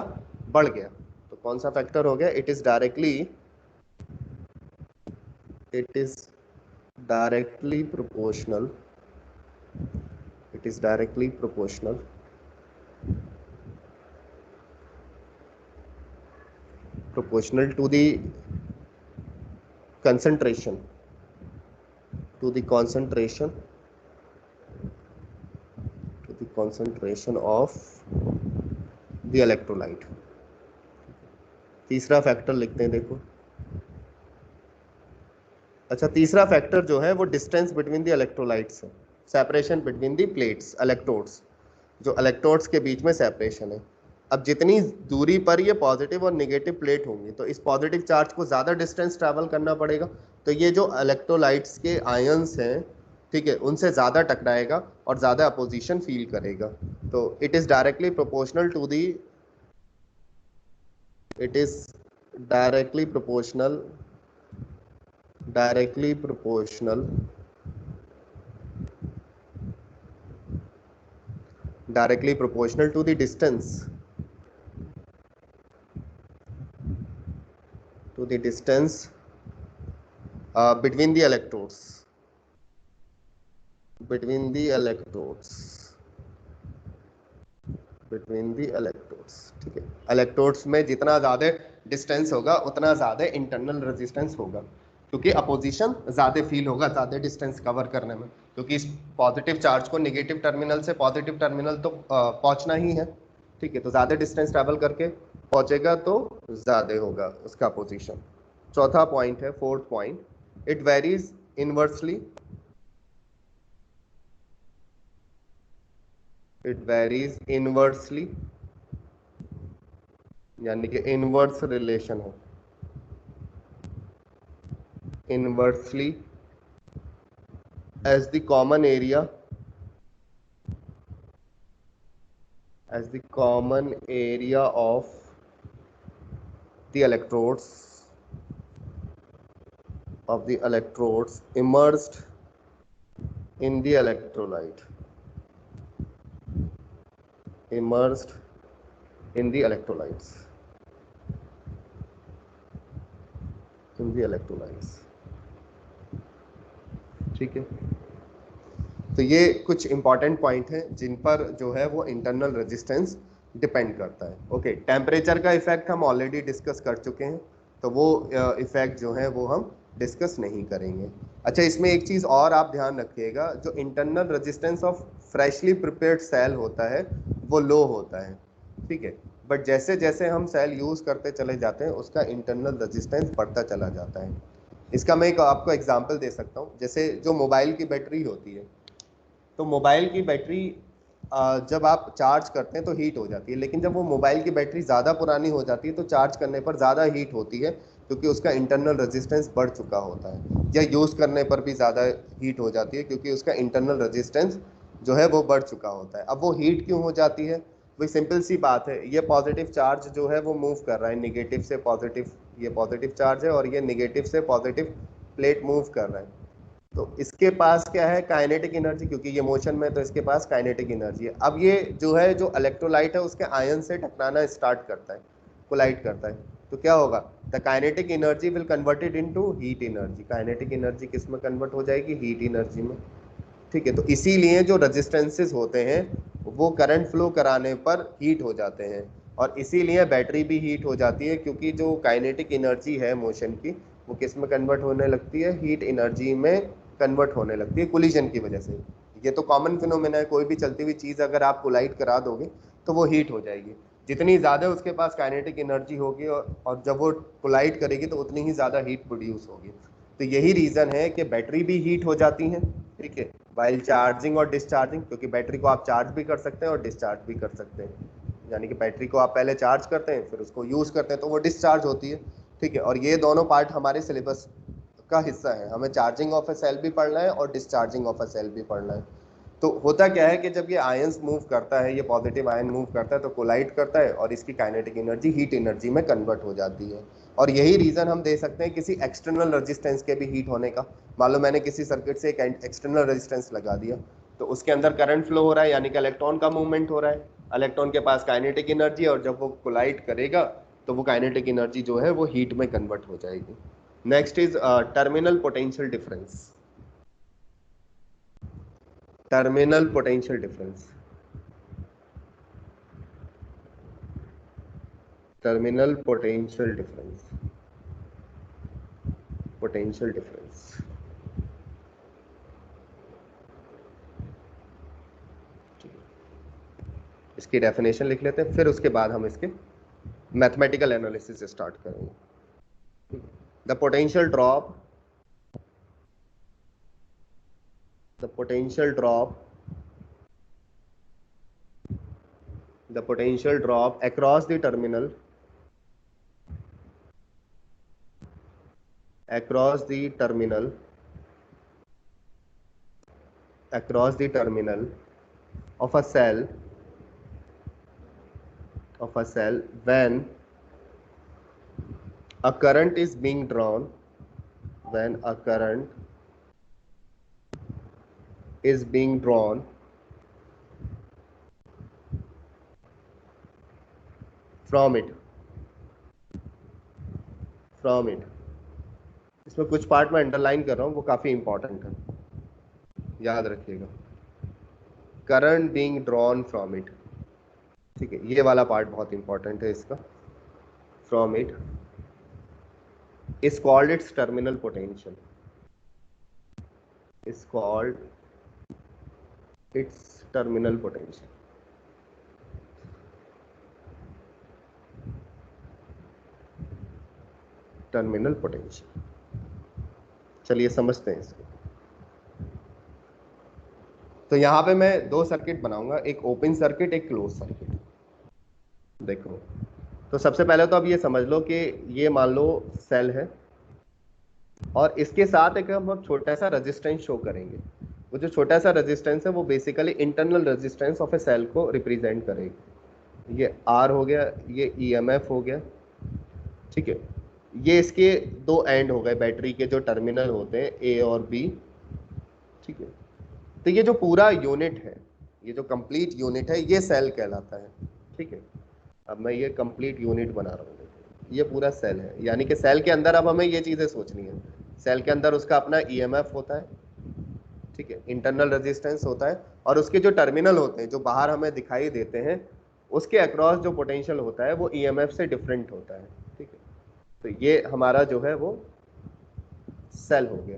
बढ़ गया। तो कौन सा फैक्टर हो गया, it is directly, it is directly proportional, it is directly proportional proportional to the concentration, to the concentration, to the concentration of the electrolyte। तीसरा फैक्टर लिखते हैं, देखो, अच्छा तीसरा फैक्टर जो है वो डिस्टेंस बिटवीन द इलेक्ट्रोलाइट्स है, separation between the plates, electrodes, जो इलेक्ट्रोड्स के बीच में सेपरेशन है। अब जितनी दूरी पर ये पॉजिटिव और नेगेटिव प्लेट होंगी तो इस पॉजिटिव चार्ज को ज़्यादा डिस्टेंस ट्रैवल करना पड़ेगा, तो ये जो इलेक्ट्रोलाइट्स के आयंस हैं, ठीक है, उनसे ज़्यादा टकराएगा और ज़्यादा अपोजिशन फील करेगा। तो it is directly proportional to the, it is directly proportional, directly proportional, directly proportional to the distance, to the distance between the electrodes, between the electrodes, between the electrodes, ठीक है। Electrodes में जितना ज्यादा distance होगा उतना ज्यादा internal resistance होगा, क्योंकि अपोजिशन ज्यादा फील होगा ज्यादा डिस्टेंस कवर करने में, क्योंकि इस पॉजिटिव चार्ज को नेगेटिव टर्मिनल से पॉजिटिव टर्मिनल तो पहुंचना ही है, ठीक है। तो ज्यादा डिस्टेंस ट्रेवल करके पहुंचेगा तो ज्यादा होगा उसका अपोजिशन। चौथा पॉइंट है, fourth point, it varies inversely, it varies inversely, यानी कि इनवर्स रिलेशन हो, inversely as the common area, as the common area of the electrodes, of the electrodes immersed in the electrolyte, immersed in the electrolytes, in the electrolytes, ठीक है। तो ये कुछ important point हैं जिन पर जो है वो इंटरनल रेजिस्टेंस डिपेंड करता है। ओके, टेम्परेचर का इफेक्ट हम ऑलरेडी डिस्कस कर चुके हैं, तो वो इफेक्ट जो है वो हम डिस्कस नहीं करेंगे। अच्छा, इसमें एक चीज़ और आप ध्यान रखिएगा, जो internal resistance of freshly prepared cell होता है वो लो होता है, ठीक है। बट जैसे जैसे हम सेल यूज़ करते चले जाते हैं उसका इंटरनल रेजिस्टेंस बढ़ता चला जाता है। इसका मैं एक आपको एग्जांपल दे सकता हूँ। जैसे जो मोबाइल की बैटरी होती है, तो मोबाइल की बैटरी जब आप चार्ज करते हैं तो हीट हो जाती है, लेकिन जब वो मोबाइल की बैटरी ज़्यादा पुरानी हो जाती है तो चार्ज करने पर ज़्यादा हीट होती है, क्योंकि उसका इंटरनल रेजिस्टेंस बढ़ चुका होता है। या यूज़ करने पर भी ज़्यादा हीट हो जाती है, क्योंकि उसका इंटरनल रेजिस्टेंस जो है वो बढ़ चुका होता है। अब वो हीट क्यों हो जाती है? वही सिंपल सी बात है, ये पॉजिटिव चार्ज जो है वो मूव कर रहा है निगेटिव से पॉजिटिव, ये पॉजिटिव चार्ज है और ये निगेटिव से पॉजिटिव प्लेट मूव कर रहा है। तो इसके पास क्या है? काइनेटिक एनर्जी, क्योंकि ये मोशन में, तो इसके पास काइनेटिक एनर्जी है। अब ये जो है, जो इलेक्ट्रोलाइट है उसके आयन से टकराना स्टार्ट करता है, कोलाइड करता है, तो क्या होगा? The kinetic energy will converted into heat energy. Kinetic energy किस में कन्वर्ट हो जाएगी? हीट एनर्जी में, ठीक है। तो इसीलिए जो रेजिस्टेंसेस होते हैं वो करंट फ्लो कराने पर हीट हो जाते हैं, और इसीलिए बैटरी भी हीट हो जाती है, क्योंकि जो काइनेटिक एनर्जी है मोशन की वो किस में कन्वर्ट होने लगती है? हीट एनर्जी में कन्वर्ट होने लगती है, कोलिजन की वजह से। ये तो कॉमन फिनोमेना है, कोई भी चलती हुई चीज़ अगर आप कोलाइड करा दोगे तो वो हीट हो जाएगी। जितनी ज़्यादा उसके पास काइनेटिक एनर्जी होगी और जब वो कोलाइड करेगी तो उतनी ही ज़्यादा हीट प्रोड्यूस होगी। तो यही रीज़न है कि बैटरी भी हीट हो जाती है, ठीक है, वाइल चार्जिंग और डिस्चार्जिंग, क्योंकि बैटरी को आप चार्ज भी कर सकते हैं और डिस्चार्ज भी कर सकते हैं। यानी कि बैटरी को आप पहले चार्ज करते हैं फिर उसको यूज़ करते हैं तो वो डिस्चार्ज होती है, ठीक है। और ये दोनों पार्ट हमारे सिलेबस का हिस्सा है, हमें चार्जिंग ऑफ अ सेल भी पढ़ना है और डिस्चार्जिंग ऑफ अ सेल भी पढ़ना है। तो होता क्या है कि जब ये आयंस मूव करता है, ये पॉजिटिव आयन मूव करता है तो कोलाइड करता है और इसकी काइनेटिक एनर्जी हीट एनर्जी में कन्वर्ट हो जाती है। और यही रीज़न हम दे सकते हैं किसी एक्सटर्नल रेजिस्टेंस के भी हीट होने का। मान लो मैंने किसी सर्किट से एक एक्सटर्नल रेजिस्टेंस लगा दिया, तो उसके अंदर करंट फ्लो हो रहा है, यानी कि इलेक्ट्रॉन का मूवमेंट हो रहा है, इलेक्ट्रॉन के पास काइनेटिक एनर्जी, और जब वो कोलाइड करेगा तो वो काइनेटिक एनर्जी जो है वो हीट में कन्वर्ट हो जाएगी। Next is terminal potential difference, terminal potential difference, terminal potential difference, potential difference. इसकी डेफिनेशन लिख लेते हैं, फिर उसके बाद हम इसके मैथमेटिकल एनालिसिस स्टार्ट करेंगे। The potential drop, the potential drop, the potential drop across the terminal, across the terminal, across the terminal of a cell, of a cell when a current is being drawn, when a current is being drawn from it, from it। इसमें कुछ part में underline कर रहा हूँ, वो काफी important है, याद रखिएगा। Current being drawn from it, ठीक है, ये वाला पार्ट बहुत इंपॉर्टेंट है इसका। From it is called its terminal potential, is called its terminal potential. Terminal potential, चलिए समझते हैं इसको। तो यहां पे मैं दो सर्किट बनाऊंगा, एक ओपन सर्किट, एक क्लोज सर्किट। देखो, तो सबसे पहले तो अब ये समझ लो कि ये मान लो सेल है और इसके साथ एक हम छोटा सा रेजिस्टेंस शो करेंगे। वो जो छोटा सा रेजिस्टेंस है वो basically internal resistance of a cell को रिप्रेजेंट करेगी। ये आर हो गया, ये ईएमएफ हो गया, ठीक है। ये इसके दो एंड हो गए बैटरी के जो टर्मिनल होते हैं ए और बी, ठीक है। तो ये जो पूरा यूनिट है, ये जो कंप्लीट यूनिट है, ये सेल कहलाता है, ठीक है। अब मैं ये कंप्लीट यूनिट बना रहा हूँ, ये पूरा सेल है, यानी कि सेल के अंदर अब हमें ये चीजें सोचनी है। सेल के अंदर उसका अपना ईएमएफ होता है, ठीक है, इंटरनल रेजिस्टेंस होता है, और उसके जो टर्मिनल होते हैं जो बाहर हमें दिखाई देते हैं, उसके अक्रॉस जो पोटेंशियल होता है वो ईएमएफ से डिफरेंट होता है, ठीक है। तो ये हमारा जो है वो सेल हो गया,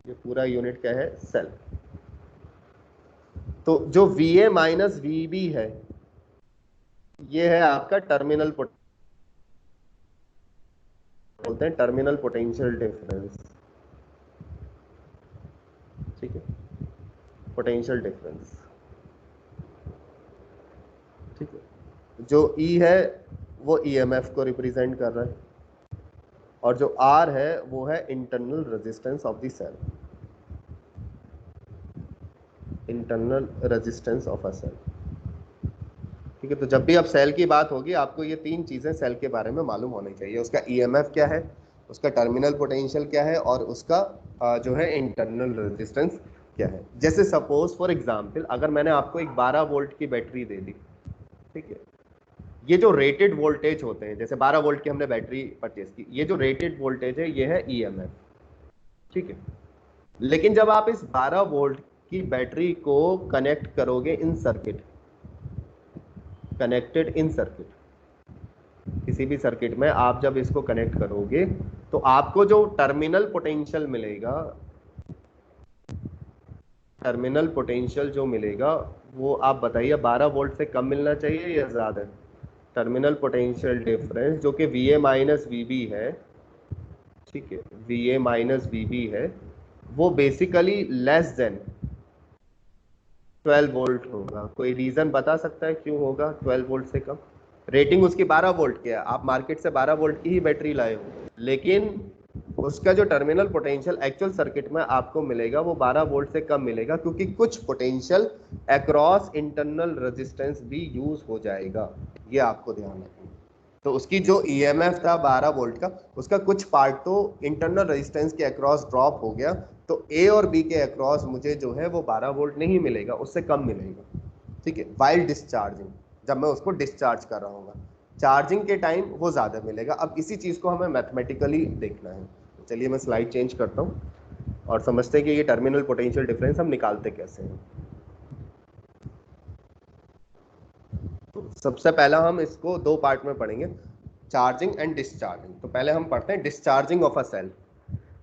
ये पूरा यूनिट क्या है, सेल। तो जो VA माइनस VB है, ये है आपका टर्मिनल बोलते हैं टर्मिनल पोटेंशियल डिफरेंस, ठीक है, पोटेंशियल डिफरेंस, ठीक है। जो E है वो EMF को रिप्रेजेंट कर रहा है, और जो R है वो है internal resistance of the cell, internal resistance of a cell, ठीक है। तो जब भी अब सेल की बात होगी आपको ये तीन चीजें सेल के बारे में मालूम होनी चाहिए, उसका EMF क्या है, उसका टर्मिनल पोटेंशियल क्या है, और उसका जो है इंटरनल रेजिस्टेंस क्या है। जैसे सपोज फॉर एग्जांपल अगर मैंने आपको एक 12 वोल्ट की बैटरी दे दी, ठीक है, ये जो रेटेड वोल्टेज होते हैं, जैसे 12 वोल्ट की हमने बैटरी परचेज की, ये जो रेटेड वोल्टेज है ये है EMF, ठीक है। लेकिन जब आप इस 12 वोल्ट की बैटरी को कनेक्ट करोगे इन सर्किट, कनेक्टेड इन सर्किट, किसी भी सर्किट में आप जब इसको कनेक्ट करोगे तो आपको जो टर्मिनल पोटेंशियल मिलेगा, टर्मिनल पोटेंशियल जो मिलेगा वो आप बताइए 12 वोल्ट से कम मिलना चाहिए या ज्यादा। टर्मिनल पोटेंशियल डिफरेंस जो कि VA माइनस VB है, ठीक है, VA माइनस VB है, वो बेसिकली लेस देन 12 वोल्ट होगा। कोई रीजन बता सकता है क्यों होगा 12 वोल्ट से कम? रेटिंग उसकी 12 वोल्ट की है, आप मार्केट से 12 वोल्ट की ही बैटरी लाए हो, लेकिन उसका जो टर्मिनल पोटेंशियल एक्चुअल सर्किट में आपको मिलेगा वो 12 वोल्ट से कम मिलेगा, क्योंकि कुछ पोटेंशियल अक्रॉस इंटरनल रेजिस्टेंस भी यूज हो जाएगा, ये आपको ध्यान रखना। तो उसकी जो EMF था 12 वोल्ट का, उसका कुछ पार्ट तो इंटरनल रेजिस्टेंस के अक्रॉस ड्रॉप हो गया, तो A और B के अक्रॉस मुझे जो है वो 12 वोल्ट नहीं मिलेगा, उससे कम मिलेगा, ठीक है। वाइल डिस्चार्जिंग, जब मैं उसको डिस्चार्ज कर रहा हूँ, चार्जिंग के टाइम वो ज़्यादा मिलेगा। अब इसी चीज़ को हमें मैथमेटिकली देखना है। चलिए मैं स्लाइड चेंज करता हूँ और समझते हैं कि ये टर्मिनल पोटेंशियल डिफरेंस हम निकालते कैसे हैं। तो सबसे पहला हम इसको दो पार्ट में पढ़ेंगे, चार्जिंग एंड डिस्चार्जिंग। तो पहले हम पढ़ते हैं डिस्चार्जिंग ऑफ अ सेल,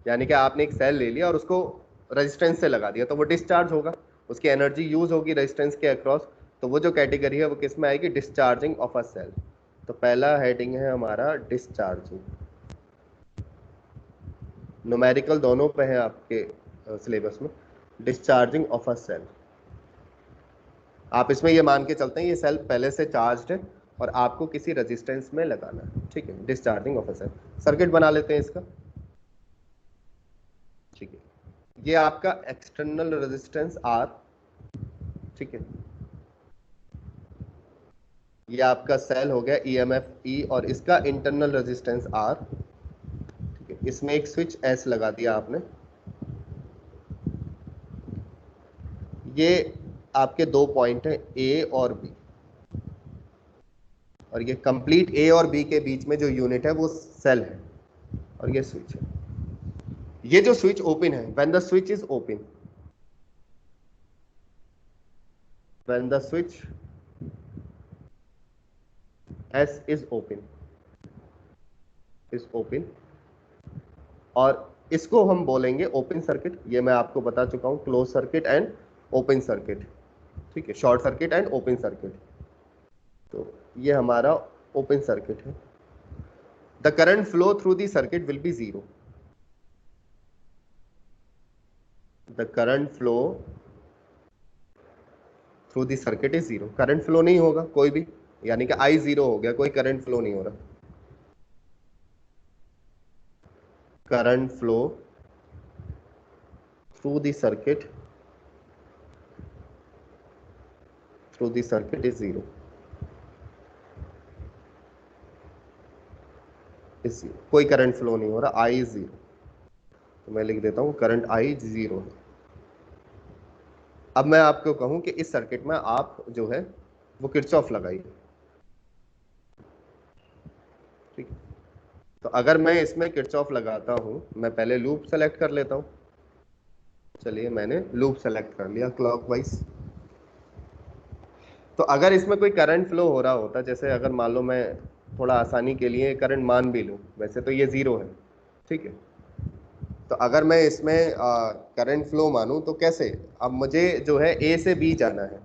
यानी कि आपने एक सेल ले लिया और उसको रेजिस्टेंस से लगा दिया तो वो डिस्चार्ज होगा, उसकी एनर्जी यूज होगी रेजिस्टेंस के अक्रॉस, तो वो जो कैटेगरी है वो किस में आएगी, डिस्चार्जिंग ऑफ अ सेल। तो पहला हेडिंग है हमारा डिस्चार्जिंग, न्यूमेरिकल दोनों पे है आपके सिलेबस में, डिस्चार्जिंग ऑफ अ सेल। आप इसमें ये मान के चलते हैं ये सेल पहले से चार्ज्ड है और आपको किसी रेजिस्टेंस में लगाना है, ठीक है, discharging of a cell. Circuit बना लेते हैं इसका, ठीक है। ये आपका एक्सटर्नल रेजिस्टेंस R, ठीक है, ये आपका सेल हो गया EMF E और इसका इंटरनल रेजिस्टेंस R, ठीक है। इसमें एक स्विच S लगा दिया आपने, ये आपके दो पॉइंट हैं A और B, और ये कंप्लीट A और B के बीच में जो यूनिट है वो सेल है, और ये स्विच है। ये जो स्विच ओपन है, when the switch is open, when the switch S is open, और इसको हम बोलेंगे ओपन सर्किट। ये मैं आपको बता चुका हूं, close circuit and open circuit, ठीक है, short circuit and open circuit. तो ये हमारा ओपन सर्किट है। The current flow through the circuit will be zero. The current flow through the circuit is zero. Current flow नहीं होगा कोई भी, यानी कि आई जीरो हो गया, कोई करंट फ्लो नहीं हो रहा। Current flow through the circuit is zero, कोई करंट फ्लो नहीं हो रहा, आई इज जीरो। तो मैं लिख देता हूं करंट आई जीरो है। अब मैं आपको कहूं कि इस सर्किट में आप जो है वो किरचॉफ लगाइए, ठीक है। तो अगर मैं इसमें किरचॉफ लगाता हूं, मैं पहले लूप सेलेक्ट कर लेता हूं। चलिए मैंने लूप सेलेक्ट कर लिया क्लॉकवाइज। तो अगर इसमें कोई करंट फ्लो हो रहा होता, जैसे अगर मान लो मैं थोड़ा आसानी के लिए करंट मान भी लूं, वैसे तो ये जीरो है, ठीक है। तो अगर मैं इसमें करंट फ्लो मानूं तो कैसे, अब मुझे जो है ए से बी जाना है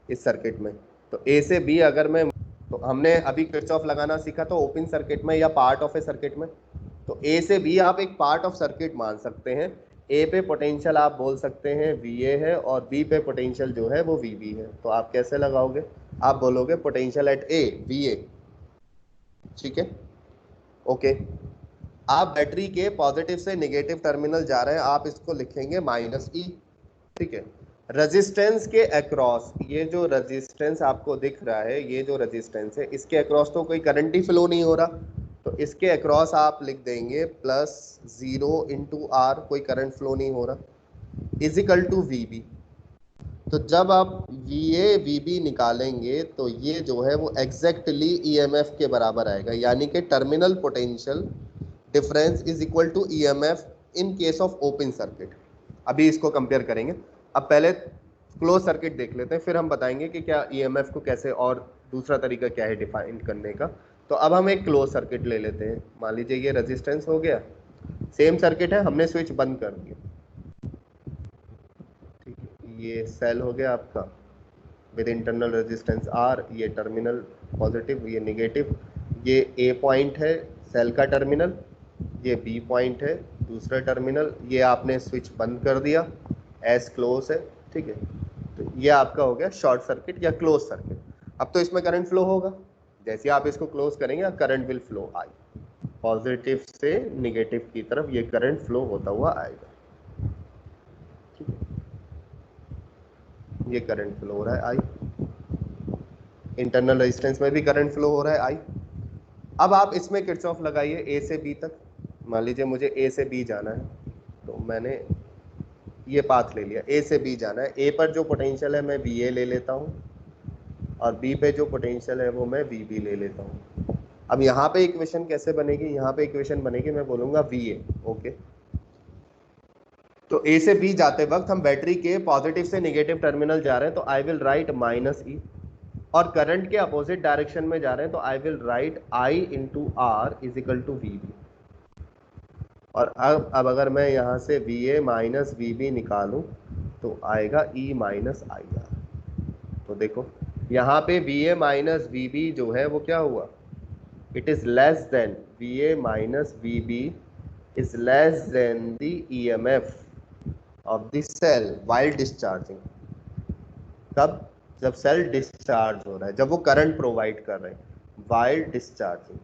इस सर्किट में। तो ए से बी अगर मैं, तो हमने अभी किरचॉफ लगाना सीखा तो ओपन सर्किट में या पार्ट ऑफ ए सर्किट में। तो ए से बी आप एक पार्ट ऑफ सर्किट मान सकते हैं। ए पे पोटेंशियल आप बोल सकते हैं वीए है, और बी पे पोटेंशियल जो है वो वीबी है। तो आप कैसे लगाओगे, आप बोलोगे पोटेंशियल एट ए वीए, ठीक है, ओके। आप बैटरी के पॉजिटिव से नेगेटिव टर्मिनल जा रहे हैं, आप इसको लिखेंगे माइनस ई, ठीक है। रेजिस्टेंस के अक्रॉस, ये जो रेजिस्टेंस आपको दिख रहा है, ये जो रेजिस्टेंस है, इसके अक्रॉस तो कोई करंट ही फ्लो नहीं हो रहा, तो इसके अक्रॉस आप लिख देंगे प्लस 0 इंटू आर, कोई करंट फ्लो नहीं हो रहा, इजिकल टू वीबी। तो जब आप VA VB निकालेंगे तो ये जो है वो एग्जैक्टली EMF के बराबर आएगा, यानी कि terminal potential difference is equal to EMF in case of open circuit. अभी इसको कंपेयर करेंगे। अब पहले क्लोज सर्किट देख लेते हैं, फिर हम बताएंगे कि क्या EMF को कैसे, और दूसरा तरीका क्या है डिफाइन करने का। तो अब हम एक क्लोज सर्किट ले लेते हैं। मान लीजिए ये रेजिस्टेंस हो गया, सेम सर्किट है, हमने स्विच बंद कर दिया, ठीक है। ये सेल हो गया आपका विद इंटरनल रेजिस्टेंस R, ये टर्मिनल पॉजिटिव, ये नेगेटिव, ये A पॉइंट है सेल का टर्मिनल, ये B पॉइंट है दूसरा टर्मिनल, ये आपने स्विच बंद कर दिया, एस क्लोज है, ठीक है। तो ये आपका हो गया शॉर्ट सर्किट या क्लोज सर्किट। अब तो इसमें करंट फ्लो होगा, जैसे आप इसको क्लोज करेंगे current will flow, I positive से नेगेटिव की तरफ ये करंट फ्लो होता हुआ आएगा, ठीक है। ये करंट फ्लो हो रहा है आई, इंटरनल रेजिस्टेंस में भी करंट फ्लो हो रहा है आई। अब आप इसमें किरचॉफ लगाइए ए से बी तक। मान लीजिए मुझे ए से बी जाना है, तो मैंने ये पाथ ले लिया, ए से बी जाना है। ए पर जो पोटेंशियल है मैं VA ले लेता हूँ, और बी पे जो पोटेंशियल है वो मैं VB ले लेता हूँ। अब यहाँ पे इक्वेशन कैसे बनेगी, यहाँ पे इक्वेशन बनेगी, मैं बोलूँगा VA, ओके। तो ए से बी जाते वक्त हम बैटरी के पॉजिटिव से नेगेटिव टर्मिनल जा रहे हैं, तो आई विल राइट माइनस ई, और करंट के अपोजिट डायरेक्शन में जा रहे हैं, तो I will write I into R is equal to VB। और अब अगर मैं यहाँ से VA माइनस VB निकालूं तो आएगा E माइनस IR। तो देखो यहाँ पे VA माइनस VB जो है वो क्या हुआ, it is less than, VA minus VB is less than the EMF of the cell while discharging. कब, जब सेल डिस्चार्ज हो रहा है, जब वो करंट प्रोवाइड कर रहे हैं, व्हाइल डिस्चार्जिंग,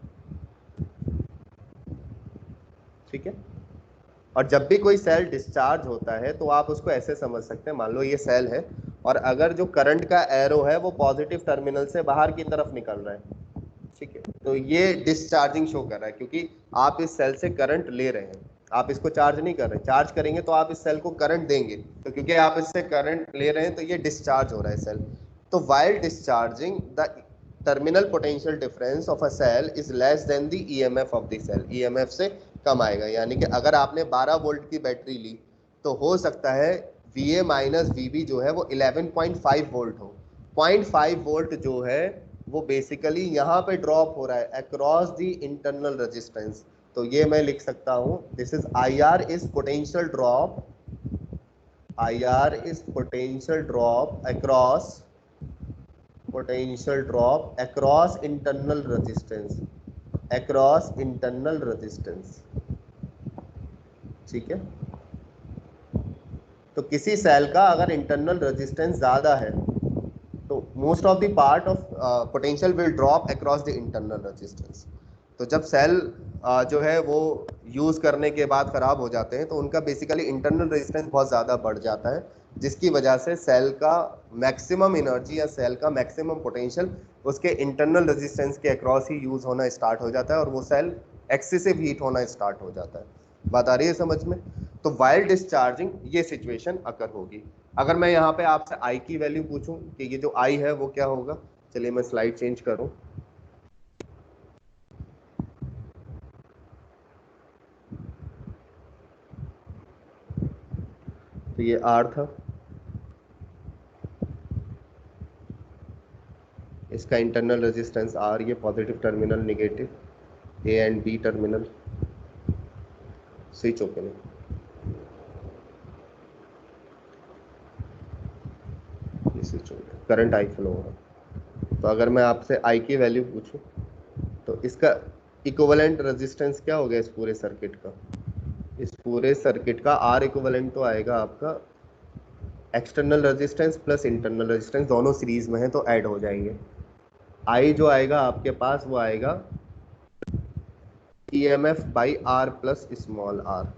ठीक है। और जब भी कोई सेल डिस्चार्ज होता है तो आप उसको ऐसे समझ सकते हैं, मान लो ये सेल है, और अगर जो करंट का एरो है वो पॉजिटिव टर्मिनल से बाहर की तरफ निकल रहा है, ठीक है, तो ये डिस्चार्जिंग शो कर रहा है, क्योंकि आप इस सेल से करंट ले रहे हैं, आप इसको चार्ज नहीं कर रहे। चार्ज करेंगे तो आप इस सेल को करंट देंगे, तो क्योंकि आप इससे करंट ले रहे हैं तो ये डिस्चार्ज हो रहा है सेल। तो while discharging the terminal potential difference of a cell is less than the EMF of the cell, EMF से कम आएगा। यानी कि अगर आपने 12 वोल्ट की बैटरी ली तो हो सकता है VA माइनस VB जो है वो 11.5 वोल्ट हो। 0.5 वोल्ट जो है वो बेसिकली यहाँ पे ड्रॉप हो रहा है अक्रॉस द इंटरनल रेजिस्टेंस। तो ये मैं लिख सकता हूँ, this is I R is potential drop, I R is potential drop across, potential drop across internal resistance, across internal resistance. ठीक है, तो किसी सेल का अगर इंटरनल रेजिस्टेंस ज्यादा है तो most of the part of potential will drop across the internal resistance. तो जब सेल जो है वो यूज करने के बाद खराब हो जाते हैं तो उनका बेसिकली इंटरनल रेजिस्टेंस बहुत ज़्यादा बढ़ जाता है, जिसकी वजह से सेल का मैक्सिमम एनर्जी या सेल का मैक्सिमम पोटेंशियल उसके इंटरनल रेजिस्टेंस के अक्रॉस ही यूज होना स्टार्ट हो जाता है और वो सेल एक्सेसिव हीट होना स्टार्ट हो जाता है। बात आ रही है समझ में? तो वाइल डिस्चार्जिंग ये सिचुएशन अकर होगी। अगर मैं यहाँ पे आपसे आई की वैल्यू पूछूं कि ये जो आई है वो क्या होगा, चलिए मैं स्लाइड चेंज करूं। तो ये आर था, इसका इंटरनल रेजिस्टेंस आर, ये positive terminal, negative, A and B terminal, switch open है। ये switch open, current I flow हो रहा। तो अगर मैं आपसे आई की वैल्यू पूछूं तो इसका इक्विवेलेंट रेजिस्टेंस क्या हो गया इस पूरे सर्किट का? इस पूरे सर्किट का आर इक्विवेलेंट तो आएगा आपका external resistance plus internal resistance, दोनों सीरीज में है तो ऐड हो जाएंगे। आई जो आएगा आपके पास वो आएगा EMF by R plus small R.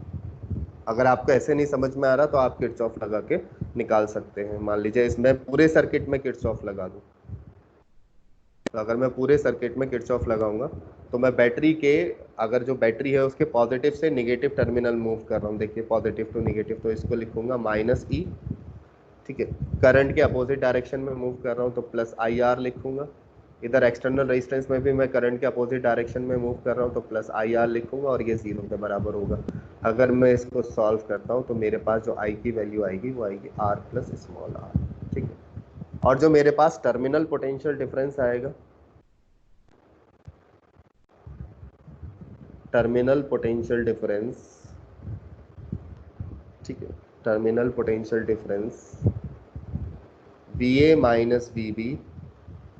अगर आपको ऐसे नहीं समझ में आ रहा तो आप किरचॉफ लगा के निकाल सकते हैं। मान लीजिए इसमें पूरे सर्किट में किरचॉफ लगा दूं, तो अगर मैं पूरे सर्किट में किरचॉफ लगाऊंगा तो मैं बैटरी के, अगर जो बैटरी है उसके पॉजिटिव से नेगेटिव टर्मिनल मूव कर रहा हूँ, देखिए पॉजिटिव टू नेगेटिव, तो इसको लिखूंगा माइनस ई। ठीक है, करंट के अपोजिट डायरेक्शन में मूव कर रहा हूँ तो प्लस आई आर लिखूंगा। इधर एक्सटर्नल रेजिस्टेंस में भी मैं करंट के अपोजिट डायरेक्शन में मूव कर रहा हूँ तो प्लस आई आर लिखूंगा और ये 0 के बराबर होगा। अगर मैं इसको सॉल्व करता हूँ तो मेरे पास जो आई की वैल्यू आएगी वो आएगी आर प्लस स्मॉल आर। ठीक है, और जो मेरे पास टर्मिनल पोटेंशियल डिफरेंस आएगा, टर्मिनल पोटेंशियल डिफरेंस, ठीक है, terminal potential difference VA minus VB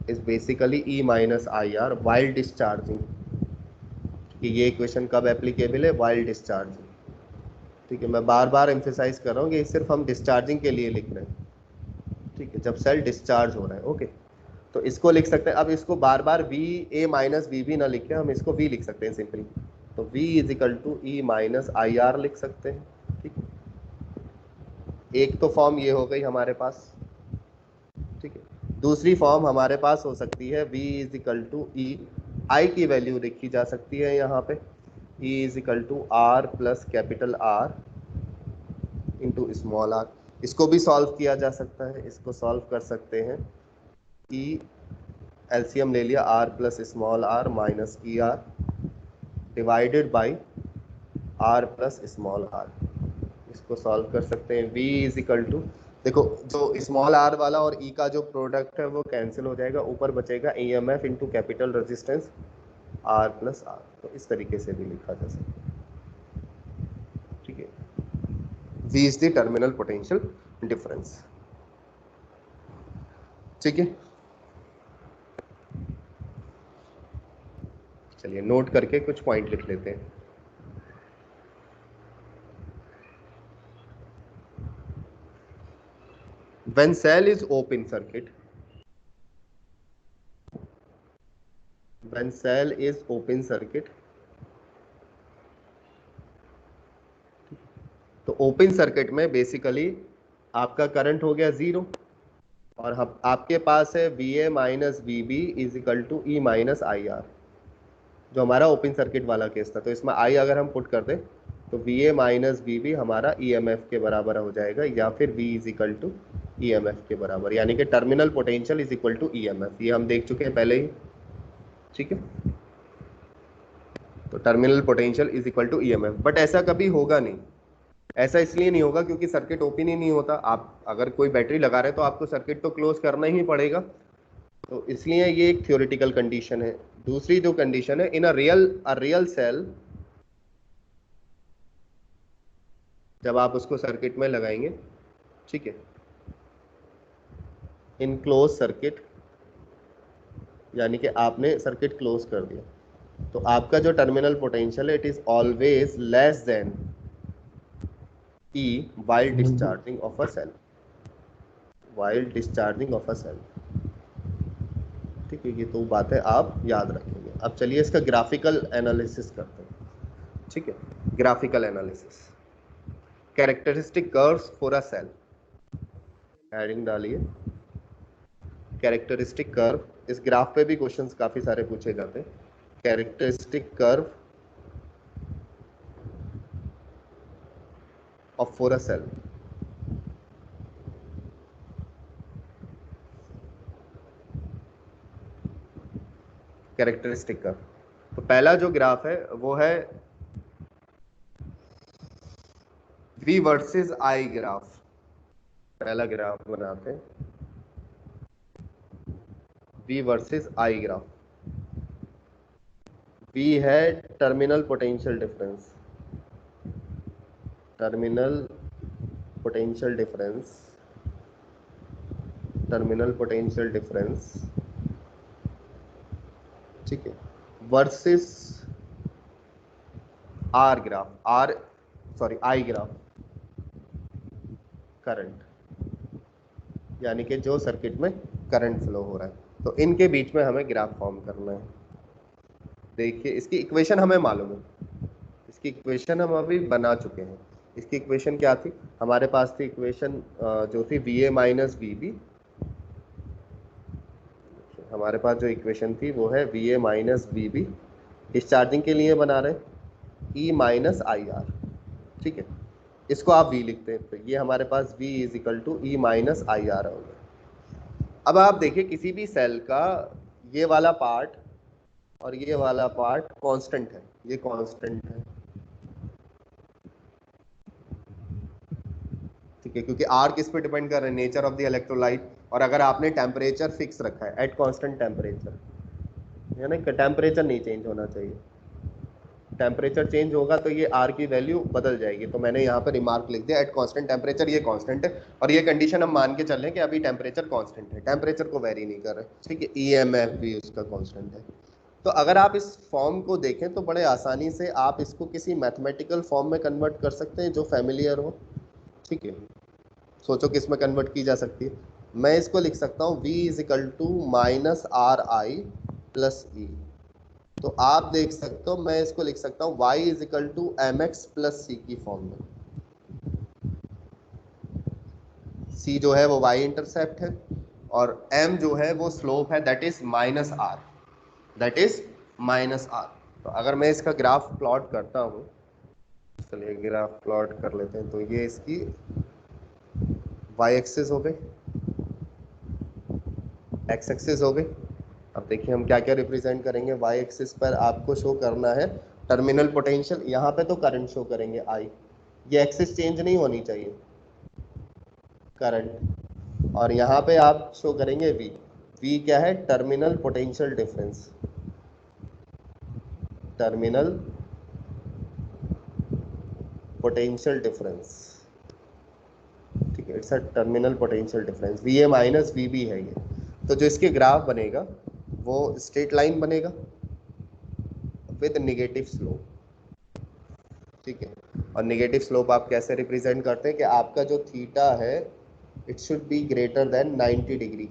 is basically E minus IR while discharging. कि ये इक्वेशन कब एप्लीकेबल है? While discharging. ठीक है, मैं बार बार एम्फेसाइज कर रहा हूँ कि सिर्फ हम डिस्चार्जिंग के लिए लिख रहे हैं। ठीक है, जब सेल डिस्चार्ज हो रहा है। ओके, तो इसको लिख सकते हैं। अब इसको बार बार VA माइनस VB ना लिखें, हम इसको V लिख सकते हैं सिंपली। तो V is equal to E minus IR लिख सकते हैं। ठीक है, एक तो फॉर्म ये हो गई हमारे पास। ठीक है, दूसरी फॉर्म हमारे पास हो सकती है V is equal to E, I की वैल्यू देखी जा सकती है यहाँ पे, E is equal to R plus capital R into small r। इसको भी सॉल्व किया जा सकता है, इसको सॉल्व कर सकते हैं। E एलसीएम ले लिया, R plus small r minus ER divided by R plus small r। इसको सॉल्व कर सकते हैं। V इज इक्वल टू, देखो जो स्मॉल r वाला और E का जो प्रोडक्ट है वो कैंसिल हो जाएगा, ऊपर बचेगा EMF into capital resistance R plus R। तो इस तरीके से भी लिखा जा सकता है। ठीक है, V is the terminal potential difference. ठीक है, चलिए नोट करके कुछ पॉइंट लिख लेते हैं। When cell is open circuit, when cell is open circuit, तो ओपन सर्किट में बेसिकली आपका करंट हो गया 0 और आपके पास है VA minus VB is equal to E minus IR, जो हमारा ओपन सर्किट वाला केस था। तो इसमें I अगर हम पुट कर दें तो VA माइनस VB हमारा EMF के बराबर हो जाएगा, या फिर V is equal to EMF के बराबर, यानी कि terminal potential is equal to EMF। ये हम देख चुके हैं पहले ही। ठीक है, तो terminal potential is equal to EMF। But ऐसा कभी होगा नहीं। ऐसा इसलिए नहीं होगा क्योंकि सर्किट ओपन ही नहीं होता। आप अगर कोई बैटरी लगा रहे हैं तो आपको सर्किट तो क्लोज करना ही पड़ेगा। तो इसलिए ये एक थ्योरेटिकल कंडीशन है। दूसरी जो कंडीशन है, इन अ रियल सेल, जब आप उसको सर्किट में लगाएंगे, ठीक है, इन क्लोज सर्किट, यानी कि आपने सर्किट क्लोज कर दिया, तो आपका जो टर्मिनल पोटेंशियल है, it is always less than E while discharging of a cell, while discharging of a cell। ठीक है, ये तो बातें आप याद रखेंगे। अब चलिए इसका ग्राफिकल एनालिसिस करते हैं। ठीक है, graphical analysis, characteristic curves for a cell, heading डालिए कैरेक्टरिस्टिक कर्व। इस ग्राफ पे भी क्वेश्चंस काफी सारे पूछे जाते हैं। Characteristic curve of for a cell. Characteristic curve, तो पहला जो ग्राफ है वो है V वर्सेस I ग्राफ। पहला ग्राफ बनाते हैं V versus I graph. V है terminal potential difference, terminal potential difference, terminal potential difference, ठीक है, versus R graph, I graph, current, यानी कि जो सर्किट में करंट फ्लो हो रहा है। तो इनके बीच में हमें ग्राफ फॉर्म करना है। देखिए इसकी इक्वेशन हमें मालूम है, इसकी इक्वेशन हम अभी बना चुके हैं। इसकी इक्वेशन क्या थी, हमारे पास थी इक्वेशन जो थी VA माइनस VB। हमारे पास जो इक्वेशन थी वो है VA माइनस VB, डिस्चार्जिंग के लिए बना रहे E माइनस IR। ठीक है, इसको आप V लिखते हैं, तो ये हमारे पास V is equal to E minus IR होगा। अब आप देखिए किसी भी सेल का ये वाला पार्ट और ये वाला पार्ट कांस्टेंट है, ये कांस्टेंट है, ठीक है, क्योंकि R किस पे डिपेंड कर रहा है, नेचर ऑफ द इलेक्ट्रोलाइट। और अगर आपने टेम्परेचर फिक्स रखा है एट कांस्टेंट टेम्परेचर, यानी कि टेम्परेचर नहीं चेंज होना चाहिए, टेम्परेचर चेंज होगा तो ये R की वैल्यू बदल जाएगी। तो मैंने यहाँ पर रिमार्क लिख दिया एट कांस्टेंट टेम्परेचर, ये कांस्टेंट है। और ये कंडीशन हम मान के चल रहे हैं कि अभी टेम्परेचर कांस्टेंट है, टेम्परेचर को वेरी नहीं कर रहे, ठीक है। EMF भी उसका कांस्टेंट है। तो अगर आप इस फॉर्म को देखें तो बड़े आसानी से आप इसको किसी मैथमेटिकल फॉर्म में कन्वर्ट कर सकते हैं जो फैमिलियर हो, ठीक है। सोचो किस में कन्वर्ट की जा सकती है। मैं इसको लिख सकता हूँ V is equal to minus RI plus E। तो आप देख सकते हो मैं इसको लिख सकता हूँ Y is equal to MX plus C की फॉर्म में। C जो है वो Y इंटरसेप्ट है और M जो है वो स्लोप है, that is minus R, that is minus R। तो अगर मैं इसका ग्राफ प्लॉट करता हूँ, चलिए ग्राफ प्लॉट कर लेते हैं। तो ये इसकी Y एक्सिस हो गई, X एक्सिस हो गई। अब देखिए हम क्या क्या रिप्रेजेंट करेंगे। Y एक्सिस पर आपको शो करना है टर्मिनल पोटेंशियल, यहाँ पे तो करंट शो करेंगे I, ये एक्सिस चेंज नहीं होनी चाहिए, करंट। और यहाँ पे आप शो करेंगे V क्या है, terminal potential difference, terminal potential difference, ठीक है, it's a terminal potential difference. VA minus VB है ये। तो जो इसके ग्राफ बनेगा वो स्ट्रेट लाइन बनेगा विद नेगेटिव स्लोप, ठीक है। और नेगेटिव स्लोप आप कैसे रिप्रेजेंट करते हैं कि आपका जो थीटा है it should be greater than 90 degree,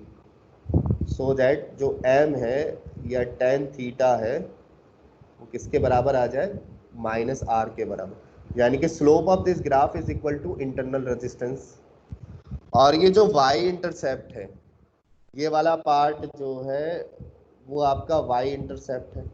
so that जो M है या tan थीटा है वो किसके बराबर आ जाए, माइनस R के बराबर। यानी कि slope of this graph is equal to internal resistance. और ये जो Y इंटरसेप्ट है, ये वाला पार्ट जो है वो आपका Y इंटरसेप्ट है।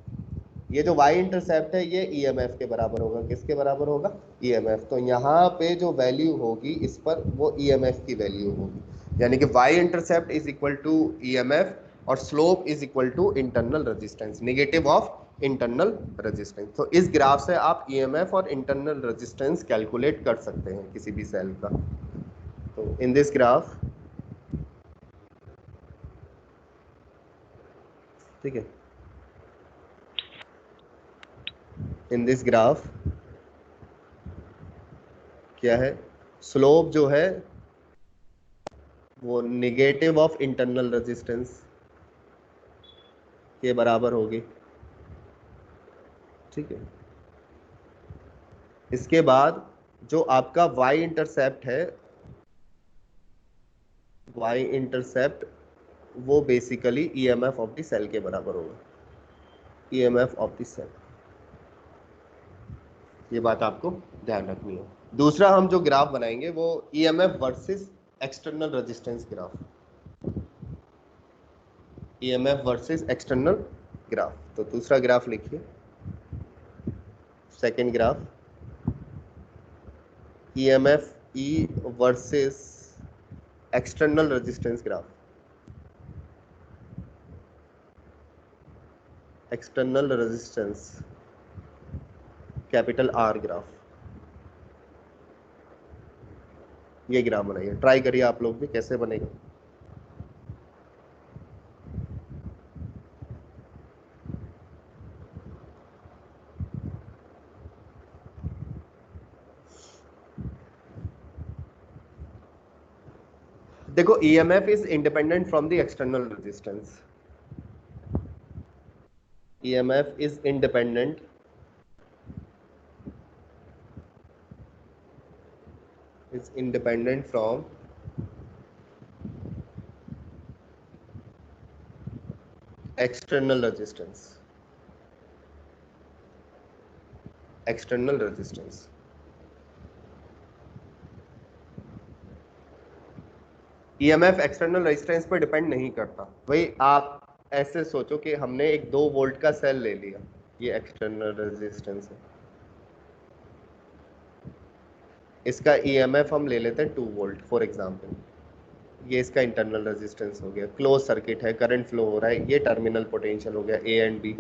ये जो Y इंटरसेप्ट है ये EMF के बराबर होगा, किसके बराबर होगा, EMF। तो यहाँ पे जो वैल्यू होगी इस पर वो EMF की वैल्यू होगी, यानी कि Y intercept is equal to EMF और slope is equal to internal resistance, negative of internal resistance. तो इस ग्राफ से आप EMF और इंटरनल रेजिस्टेंस कैलकुलेट कर सकते हैं किसी भी सेल का। तो इन दिस ग्राफ ठीक है। इन दिस ग्राफ क्या है, स्लोप जो है वो निगेटिव ऑफ इंटरनल रेजिस्टेंस के बराबर होगी। ठीक है। इसके बाद जो आपका y इंटरसेप्ट है, y इंटरसेप्ट वो basically EMF of the cell के बराबर होगा, ईएमएफ ऑफ द सेल। ये बात आपको ध्यान रखनी है। दूसरा हम जो ग्राफ बनाएंगे वो EMF versus external resistance graph, EMF versus external graph. तो दूसरा ग्राफ लिखिए, सेकंड ग्राफ, ईएमएफ ई versus external resistance graph, external resistance capital R graph. ये ग्राफ बनाइए, ट्राई करिए आप लोग भी कैसे बनेगा। देखो EMF is independent from the external resistance, EMF is independent from external resistance, external resistance। EMF external resistance पर डिपेंड नहीं करता। भाई आप ऐसे सोचो कि हमने एक 2 वोल्ट का सेल ले लिया, ये एक्सटर्नल रेजिस्टेंस है, इसका ईएमएफ हम ले लेते हैं 2 वोल्ट फॉर एग्जांपल, ये इसका इंटरनल रेजिस्टेंस हो गया, क्लोज सर्किट है, करंट फ्लो हो रहा है, ये टर्मिनल पोटेंशियल हो गया ए एंड बी।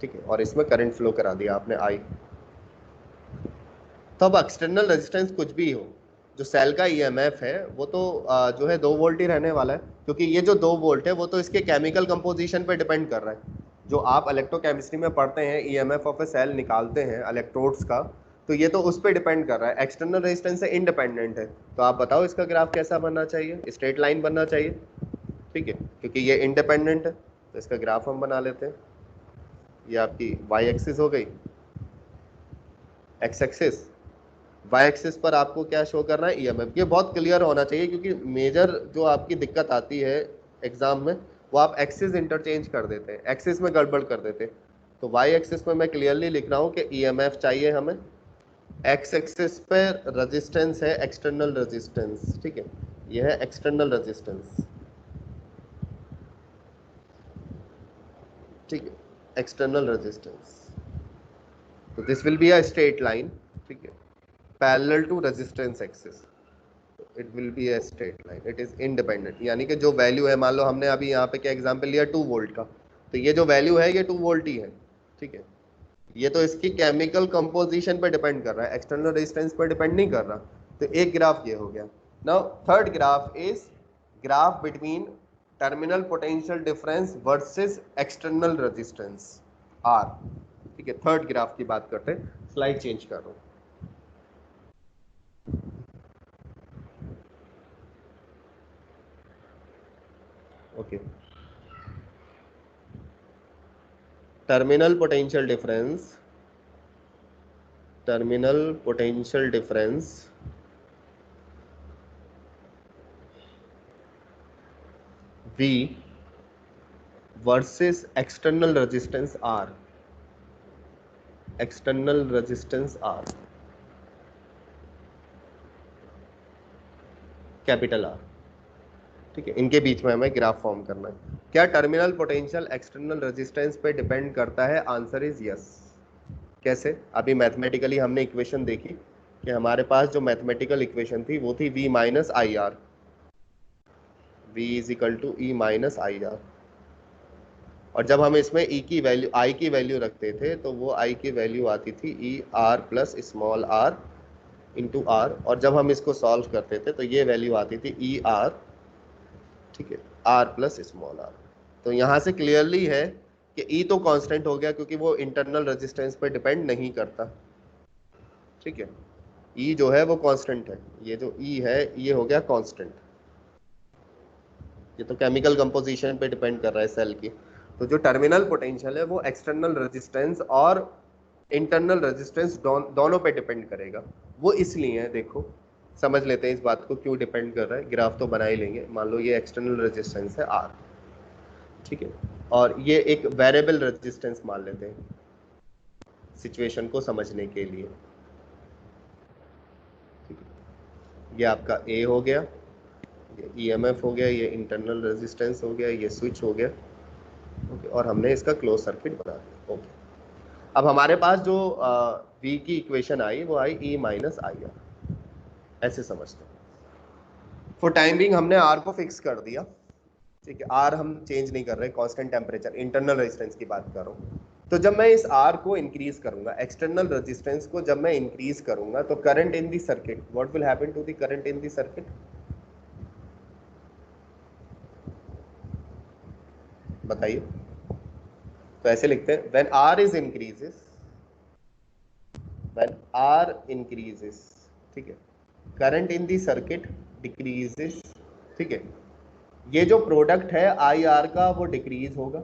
ठीक है, और इसमें करंट फ्लो करा दिया आपने आई। तो अब एक्सटर्नल रेजिस्टेंस कुछ भी हो, जो सेल का ईएमएफ है वो तो जो है 2 वोल्ट ही रहने वाला है, क्योंकि ये जो 2 वोल्ट है वो तो इसके केमिकल कंपोजिशन पर डिपेंड कर रहा है। जो आप इलेक्ट्रोकेमिस्ट्री में पढ़ते हैं, ईएमएफ ऑफ ए सेल निकालते हैं इलेक्ट्रोड्स का, तो ये तो उस पर डिपेंड कर रहा है, एक्सटर्नल रेजिस्टेंस से इंडिपेंडेंट है। तो आप बताओ इसका ग्राफ कैसा बनना चाहिए, स्ट्रेट लाइन बनना चाहिए। ठीक है, क्योंकि ये इंडिपेंडेंट है, तो इसका ग्राफ हम बना लेते हैं। ये आपकी वाई एक्सिस हो गई, एक्स एक्सिस, वाई एक्सिस पर आपको क्या शो करना है, ईएमएफ। ये बहुत क्लियर होना चाहिए, क्योंकि मेजर जो आपकी दिक्कत आती है एग्जाम में वो आप एक्सिस इंटरचेंज कर देते हैं, एक्सिस में गड़बड़ कर देते हैं। तो वाई एक्सिस में मैं क्लियरली लिख रहा हूँ कि ईएमएफ चाहिए हमें, एक्स एक्सिस पे रेजिस्टेंस है एक्सटर्नल रेजिस्टेंस। ठीक है, यह है एक्सटर्नल रेजिस्टेंस। ठीक है, एक्सटर्नल रेजिस्टेंस, तो this will be a straight line. ठीक है, parallel to resistance axis, it will be a straight line, it is independent. यानी कि जो वैल्यू है, मान लो हमने अभी यहाँ पे क्या एग्जांपल लिया 2 वोल्ट का, तो ये जो वैल्यू है ये 2 वोल्ट ही है। ठीक है, ये तो इसकी केमिकल कंपोजिशन पर डिपेंड कर रहा है, एक्सटर्नल रेजिस्टेंस पर डिपेंड नहीं कर रहा। तो एक ग्राफ ये हो गया। Now third graph is graph between terminal potential difference versus external resistance R. ठीक है, थर्ड ग्राफ की बात करते हैं, स्लाइड चेंज कर रहा हूं। Okay, terminal potential difference, terminal potential difference V versus external resistance R, external resistance R, capital R। ठीक है, इनके बीच में हमें ग्राफ फॉर्म करना है। क्या टर्मिनल पोटेंशियल एक्सटर्नल रेजिस्टेंस पे डिपेंड करता है? Answer is yes. कैसे? अभी मैथमेटिकली हमने इक्वेशन देखी कि हमारे पास जो मैथमेटिकल इक्वेशन थी वो थी V minus I R, V is equal to E minus I R. और जब हम इसमें E की वैल्यू, I की वैल्यू रखते थे तो वो I की वैल्यू आती थी E R plus small r into R, और जब हम इसको सॉल्व करते थे तो ये वैल्यू आती थी E आर, ठीक है, R प्लस स्मॉल r। तो यहाँ से क्लियरली है कि ई तो कांस्टेंट हो गया क्योंकि वो इंटरनल रेजिस्टेंस पे डिपेंड नहीं करता, ठीक है। ई जो है वो कांस्टेंट है, ये जो ई है ये हो गया कांस्टेंट। ये तो केमिकल कंपोजिशन पे डिपेंड कर रहा है सेल की। तो जो टर्मिनल पोटेंशियल है वो एक्सटर्नल रेजिस्टेंस और इंटरनल रेजिस्टेंस दोनों पे डिपेंड करेगा। वो इसलिए है, देखो समझ लेते हैं इस बात को क्यों डिपेंड कर रहा है। ग्राफ तो बना ही लेंगे। मान लो ये एक्सटर्नल रेजिस्टेंस है आर, ठीक है, और ये एक वेरिएबल रेजिस्टेंस मान लेते हैं सिचुएशन को समझने के लिए, ठीक है। ये आपका ए हो गया, ये ईएमएफ हो गया, ये इंटरनल रेजिस्टेंस हो गया, ये स्विच हो गया, ओके, और हमने इसका क्लोज सर्किट बना दिया, ओके। अब हमारे पास जो V की इक्वेशन आई वो आई E माइनस आई आर, ऐसे समझते हैं। फॉर टाइम बिंग हमने R को फिक्स कर दिया, ठीक है। R हम चेंज नहीं कर रहे, कांस्टेंट टेम्परेचर, इंटरनल रेजिस्टेंस की बात कर रहा हूँ। तो जब मैं इस R को इंक्रीज करूंगा, एक्सटर्नल रेजिस्टेंस को जब मैं इंक्रीज करूंगा, तो current in the circuit, what will happen to the current in the circuit? बताइए। तो ऐसे लिखते हैं, when R is increases, when R increases, ठीक है, current in the circuit decreases, ठीक है। ये जो प्रोडक्ट है आई आर का वो डिक्रीज होगा।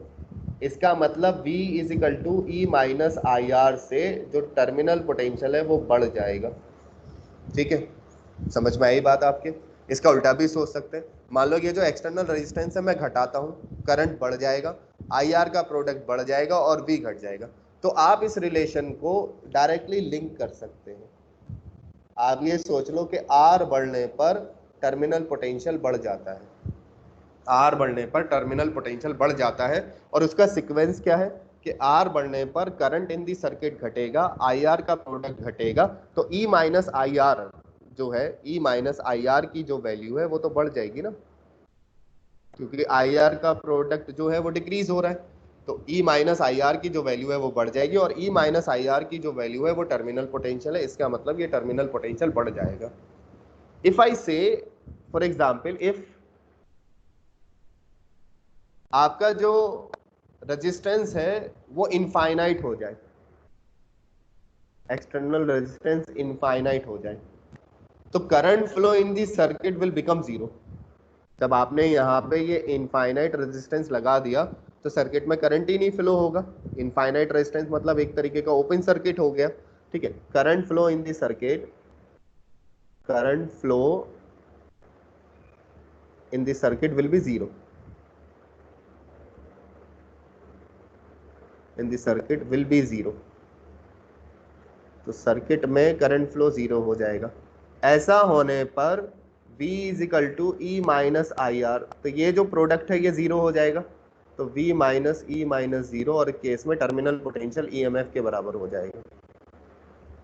इसका मतलब V is equal to E minus I R से जो टर्मिनल पोटेंशियल है वो बढ़ जाएगा, ठीक है। समझ में आई बात आपके? इसका उल्टा भी सोच सकते हैं। मान लो ये जो एक्सटर्नल रेजिस्टेंस है मैं घटाता हूँ, करंट बढ़ जाएगा, आई आर का प्रोडक्ट बढ़ जाएगा और V घट जाएगा। तो आप इस रिलेशन को डायरेक्टली लिंक कर सकते हैं। आप ये सोच लो कि R बढ़ने पर टर्मिनल पोटेंशियल बढ़ जाता है, R बढ़ने पर टर्मिनल पोटेंशियल बढ़ जाता है, और उसका सीक्वेंस क्या है कि R बढ़ने पर करंट इन दी सर्किट घटेगा, IR का प्रोडक्ट घटेगा, तो E माइनस आई आर जो है, E माइनस आई आर की जो वैल्यू है वो तो बढ़ जाएगी ना, क्योंकि IR का प्रोडक्ट जो है वो डिक्रीज हो रहा है। तो E माइनस आई आर की जो वैल्यू है वो बढ़ जाएगी, और E माइनस आई आर की जो वैल्यू है वो टर्मिनल पोटेंशियल है। इसका मतलब ये टर्मिनल पोटेंशियल बढ़ जाएगा। इफ आई से फॉर एग्जाम्पल, इफ आपका जो रेजिस्टेंस है वो इनफाइनाइट हो जाए, एक्सटर्नल रेजिस्टेंस इनफाइनाइट हो जाए, तो current flow in the circuit will become zero. जब आपने यहाँ पे ये इनफाइनाइट रेजिस्टेंस लगा दिया तो सर्किट में करंट ही नहीं फ्लो होगा। इनफाइनाइट रेजिस्टेंस मतलब एक तरीके का ओपन सर्किट हो गया, ठीक है। Current flow in the circuit, current flow in the circuit will be zero, in the circuit will be zero. तो सर्किट में करंट फ्लो जीरो हो जाएगा। ऐसा होने पर V is equal to E minus I R, तो ये जो प्रोडक्ट है ये जीरो हो जाएगा, तो V minus E minus zero, और केस में टर्मिनल पोटेंशियल EMF के बराबर हो जाएगा,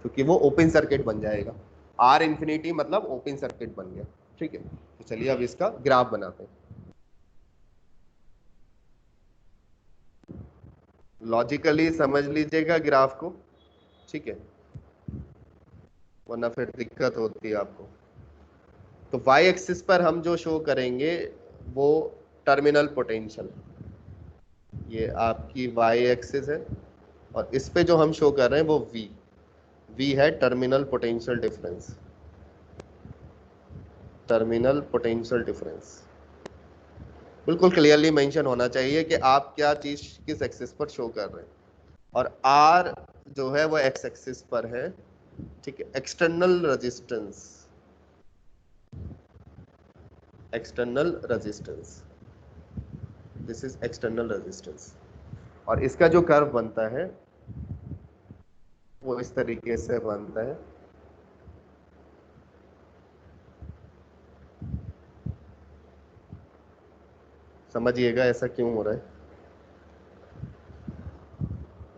क्योंकि वो ओपन सर्किट बन जाएगा। R इंफिनिटी मतलब ओपन सर्किट बन गया, ठीक है। तो चलिए अब इसका ग्राफ बनाते हैं। लॉजिकली समझ लीजिएगा ग्राफ को, ठीक है, वरना फिर दिक्कत होती है आपको। तो y एक्सिस पर हम जो शो करेंगे वो टर्मिनल पोटेंशियल, ये आपकी y एक्सिस है, और इस पे जो हम शो कर रहे हैं वो v है terminal potential difference, terminal potential difference. बिल्कुल क्लियरली मेंशन होना चाहिए कि आप क्या चीज किस एक्सिस पर शो कर रहे हैं, और r जो है वो x एक्सिस पर है, ठीक है। External resistance, external resistance, this is external resistance, और इसका जो कर्व बनता है वो इस तरीके से बनता है। समझिएगा ऐसा क्यों हो रहा है।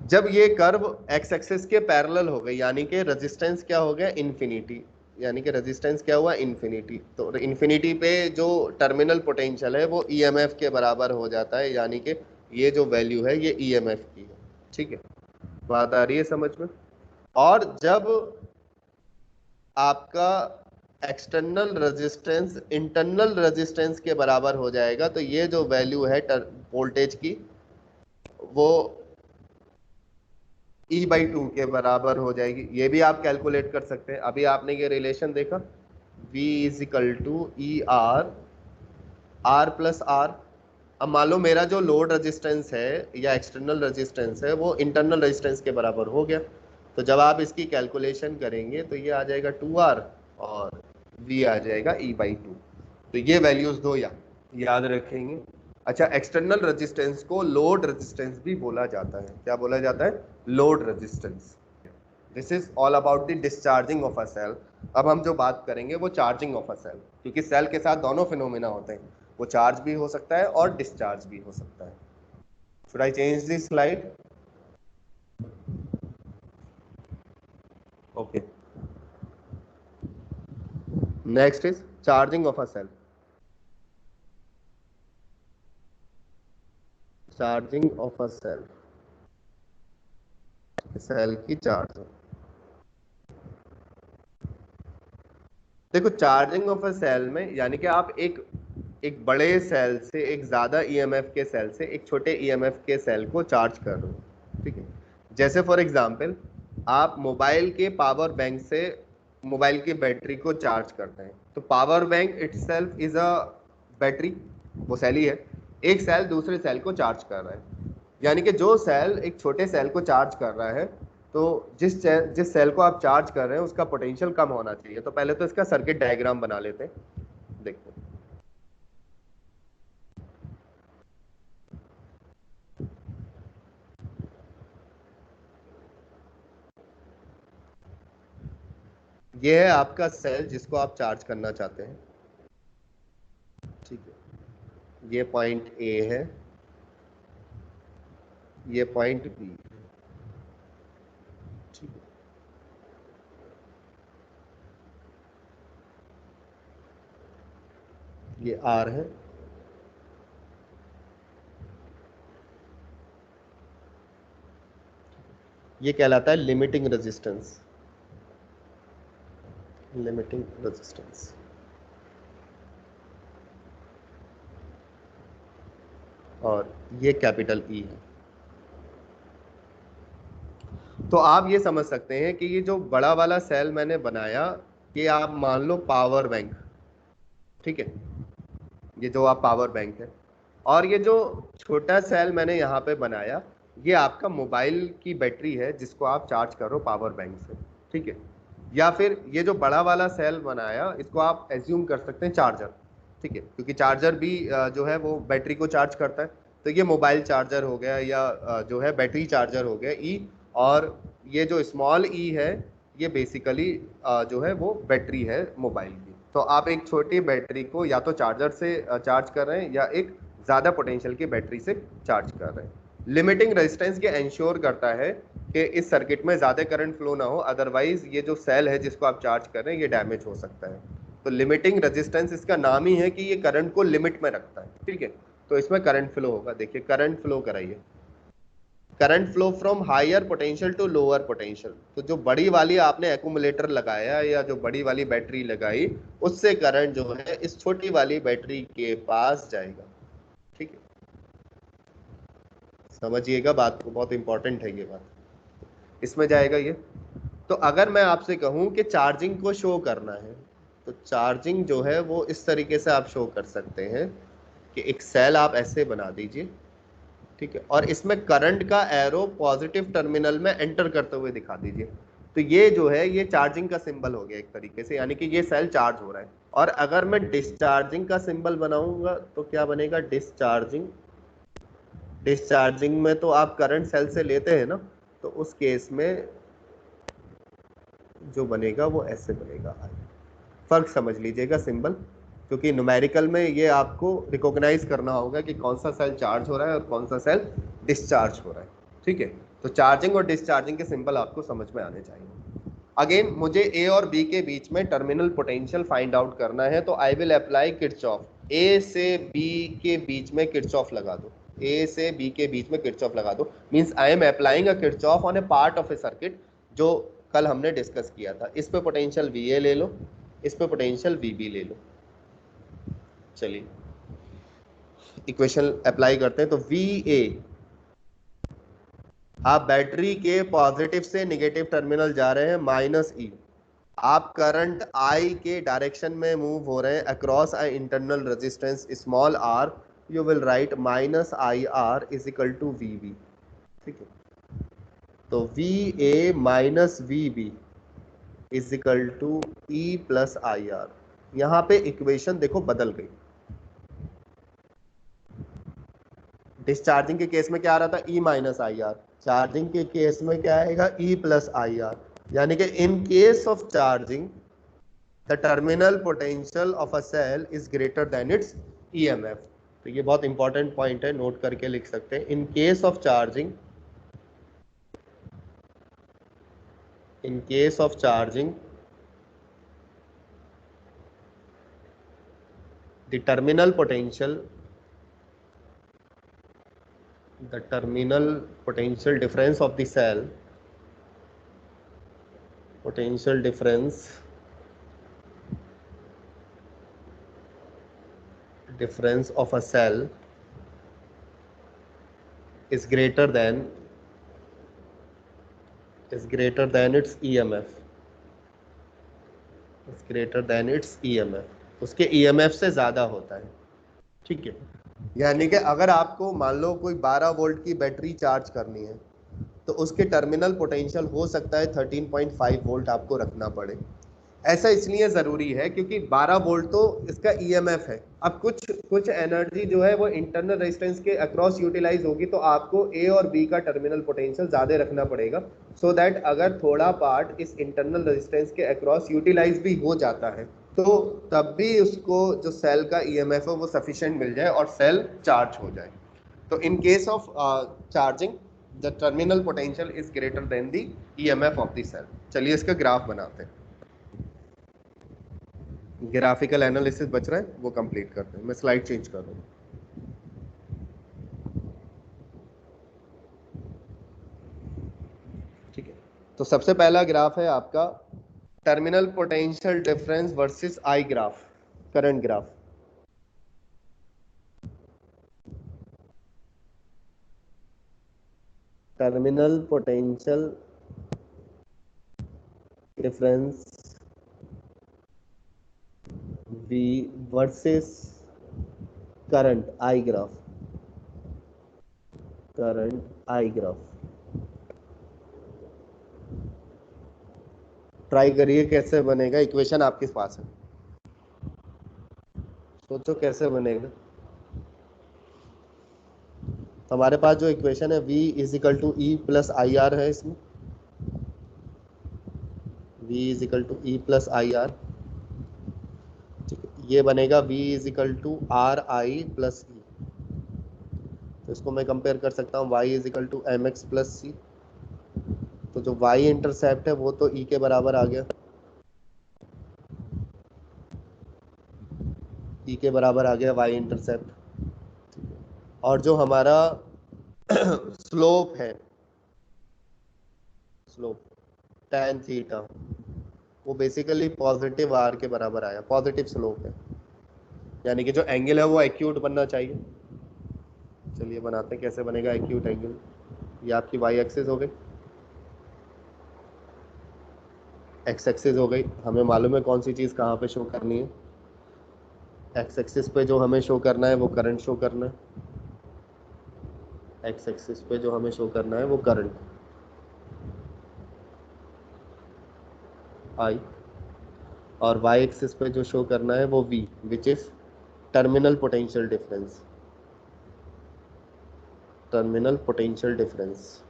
जब ये कर्व एक्स एक्सिस के पैरेलल हो गई, यानी कि रेजिस्टेंस क्या हो गया, इन्फिनिटी, यानी कि रेजिस्टेंस क्या हुआ, इन्फिनिटी, तो इन्फिनिटी पे जो टर्मिनल पोटेंशियल है वो EMF के बराबर हो जाता है, यानी कि ये जो वैल्यू है ये EMF की है, ठीक है। बात आ रही है समझ में? और जब आपका एक्सटर्नल रेजिस्टेंस इंटरनल रेजिस्टेंस के बराबर हो जाएगा, तो ये जो वैल्यू है वोल्टेज की वो E/2 के बराबर हो जाएगी। ये भी आप कैलकुलेट कर सकते हैं। अभी आपने ये रिलेशन देखा, V = ER R+R। अब मान लो मेरा जो लोड रेजिस्टेंस है या एक्सटर्नल रेजिस्टेंस है वो इंटरनल रेजिस्टेंस के बराबर हो गया, तो जब आप इसकी कैलकुलेशन करेंगे तो ये आ जाएगा 2R और V आ जाएगा E/2। तो ये वैल्यूज दो याद रखेंगे। अच्छा, एक्सटर्नल रेजिस्टेंस को लोड रेजिस्टेंस भी बोला जाता है। क्या बोला जाता है? Load resistance. This is all about the discharging of a cell. अब हम जो बात करेंगे वो चार्जिंग ऑफ अ सेल, क्योंकि सेल के साथ दोनों फिनोमेना होते हैं, वो चार्ज भी हो सकता है और डिस्चार्ज भी हो सकता है। Should I change this slide? Okay, next is charging of a cell. Charging of a cell, cell की चार्जिंग। देखो, चार्जिंग ऑफ अ सेल में यानी कि आप एक बड़े सेल से, एक ज्यादा ईएमएफ के सेल से एक छोटे ईएमएफ के सेल को चार्ज कर रहे हो, ठीक है। जैसे फॉर एग्जांपल आप मोबाइल के पावर बैंक से मोबाइल की बैटरी को चार्ज करते हैं, तो power bank itself is a battery, वो सेल ही है। एक सेल दूसरे सेल को चार्ज कर रहा है, यानी कि जो सेल एक छोटे सेल को चार्ज कर रहा है, तो जिस सेल को आप चार्ज कर रहे हैं उसका पोटेंशियल कम होना चाहिए। तो पहले तो इसका सर्किट डायग्राम बना लेते हैं, देखते हैं। ये है आपका सेल जिसको आप चार्ज करना चाहते हैं, ठीक है। ये पॉइंट ए है, ये पॉइंट बी, ठीक है। ये आर है, ये कहलाता है लिमिटिंग रेजिस्टेंस। Limiting resistance. और ये कैपिटल ई है। तो आप ये समझ सकते हैं कि ये जो बड़ा वाला सेल मैंने बनाया, ये आप मान लो पावर बैंक, ठीक है। ये जो आप पावर बैंक है, और ये जो छोटा सेल मैंने यहाँ पे बनाया, ये आपका मोबाइल की बैटरी है जिसको आप चार्ज कर रहे हो पावर बैंक से, ठीक है। या फिर ये जो बड़ा वाला सेल बनाया, इसको आप एज्यूम कर सकते हैं चार्जर, ठीक है, क्योंकि चार्जर भी जो है वो बैटरी को चार्ज करता है। तो ये मोबाइल चार्जर हो गया या जो है बैटरी चार्जर हो गया ई। और ये जो स्मॉल ई है, ये बेसिकली जो है वो बैटरी है मोबाइल की। तो आप एक छोटी बैटरी को या तो चार्जर से चार्ज कर रहे हैं या एक ज़्यादा पोटेंशियल की बैटरी से चार्ज कर रहे हैं। लिमिटिंग रेजिस्टेंस ये इंश्योर करता है कि इस सर्किट में ज़्यादा करंट फ्लो ना हो, अदरवाइज ये जो सेल है जिसको आप चार्ज कर रहे हैं ये डैमेज हो सकता है। तो लिमिटिंग रेजिस्टेंस इसका नाम ही है कि ये करंट को लिमिट में रखता है, ठीक है। तो इसमें करंट फ्लो होगा। देखिए, करंट फ्लो कराइए। Current flow from higher potential to lower potential. तो जो बड़ी वाली आपने एक्यूमुलेटर लगाया या जो बड़ी वाली बैटरी लगाई, उससे करंट जो है इस छोटी वाली बैटरी के पास जाएगा, ठीक है। समझिएगा बात को, बहुत इंपॉर्टेंट है ये बात। इसमें जाएगा ये। तो अगर मैं आपसे कहूं कि चार्जिंग को शो करना है, तो चार्जिंग जो है वो इस तरीके से आप शो कर सकते हैं कि एक सेल आप ऐसे बना दीजिए, ठीक है, और इसमें करंट का एरो पॉजिटिव टर्मिनल में एंटर करते हुए दिखा दीजिए। तो ये जो है ये चार्जिंग का सिंबल हो गया एक तरीके से, यानी कि ये सेल चार्ज हो रहा है। और अगर मैं डिस्चार्जिंग का सिंबल बनाऊंगा तो क्या बनेगा? डिस्चार्जिंग। डिस्चार्जिंग में तो आप करंट सेल से लेते हैं ना, तो उस केस में जो बनेगा वो ऐसे बनेगा। फर्क समझ लीजिएगा सिंबल, क्योंकि न्यूमेरिकल में ये आपको रिकॉग्नाइज करना होगा कि कौन सा सेल चार्ज हो रहा है और कौन सा सेल डिस्चार्ज हो रहा है, ठीक है। तो चार्जिंग और डिस्चार्जिंग के सिंबल आपको समझ में आने चाहिए। अगेन मुझे ए और बी के बीच में टर्मिनल पोटेंशियल फाइंड आउट करना है, तो आई विल अप्लाई किरचॉफ। ए से बी के बीच में किरचॉफ लगा दो। ए से बी के बीच में किरचॉफ लगा दो means I am applying a Kirchhoff on A part of A circuit जो कल हमने डिस्कस किया था। इस पे पोटेंशियल वी ए ले लो, इस पे पोटेंशियल VB ले लो। चलिए इक्वेशन अप्लाई करते हैं। तो VA, आप बैटरी के पॉजिटिव से नेगेटिव टर्मिनल जा रहे हैं -E, आप करंट I के डायरेक्शन में मूव हो रहे हैं across I internal resistance small r, you will write -IR is equal to VB। ठीक है, तो VA minus VB is equal to E plus IR। यहाँ पे इक्वेशन देखो बदल गई। डिस्चार्जिंग के केस में क्या आ रहा था, E माइनस IR, चार्जिंग के केस में क्या आएगा, E प्लस IR। यानी कि in case of charging the terminal potential of a cell is greater than its EMF। तो ये बहुत इंपॉर्टेंट पॉइंट है, नोट करके लिख सकते हैं। इन case of charging, in case of charging the terminal potential, the terminal potential difference of the cell, potential difference of a cell is greater than its EMF, is greater than its EMF, उसके EMF से ज़्यादा होता है। ठीक है, यानी कि अगर आपको मान लो कोई 12 वोल्ट की बैटरी चार्ज करनी है तो उसके टर्मिनल पोटेंशियल हो सकता है 13.5 वोल्ट आपको रखना पड़े। ऐसा इसलिए ज़रूरी है क्योंकि 12 वोल्ट तो इसका EMF है। अब कुछ एनर्जी जो है वो इंटरनल रेजिस्टेंस के अक्रॉस यूटिलाइज होगी, तो आपको A और B का टर्मिनल पोटेंशियल ज़्यादा रखना पड़ेगा, सो दैट अगर थोड़ा पार्ट इस इंटरनल रेजिस्टेंस के अक्रॉस यूटिलाइज भी हो जाता है तो तब भी उसको जो सेल का EMF है वो सफिशिएंट मिल जाए और सेल चार्ज हो जाए। तो in case of charging the terminal potential is greater than the EMF of the cell. चलिए इसका ग्राफ बनाते हैं। ग्राफिकल एनालिसिस बच रहा है, वो कंप्लीट करते हैं। मैं स्लाइड चेंज कर दूँ। ठीक है, तो सबसे पहला ग्राफ है आपका terminal potential difference versus I graph, current graph. Terminal potential difference V versus current I graph, current I graph. Try करिए कैसे बनेगा, इक्वेशन आपके पास है, सोचो कैसे बनेगा। तो हमारे पास जो इक्वेशन है V is equal to E plus IR है, इसमें V is equal to E plus IR। ये बनेगा V is equal to RI plus E। तो इसको मैं कंपेयर कर सकता हूँ Y is equal to MX plus C। तो जो Y इंटरसेप्ट है वो तो E के बराबर आ गया, E के बराबर आ गया Y इंटरसेप्ट। और जो हमारा स्लोप है, स्लोप tan थीटा, वो बेसिकली पॉजिटिव R के बराबर आया, पॉजिटिव स्लोप है, यानी कि जो एंगल है वो एक्यूट बनना चाहिए। चलिए बनाते हैं कैसे बनेगा एक्यूट एंगल। ये आपकी Y एक्सिस हो गई, X एक्सिस हो गई। हमें मालूम है कौन सी चीज़ कहाँ पे शो करनी है। X एक्सिस पे जो हमें शो करना है वो करंट शो करना है, X एक्सिस पे जो हमें शो करना है वो करंट I, और Y एक्सिस पे जो शो करना है वो V, which is terminal potential difference, terminal potential difference.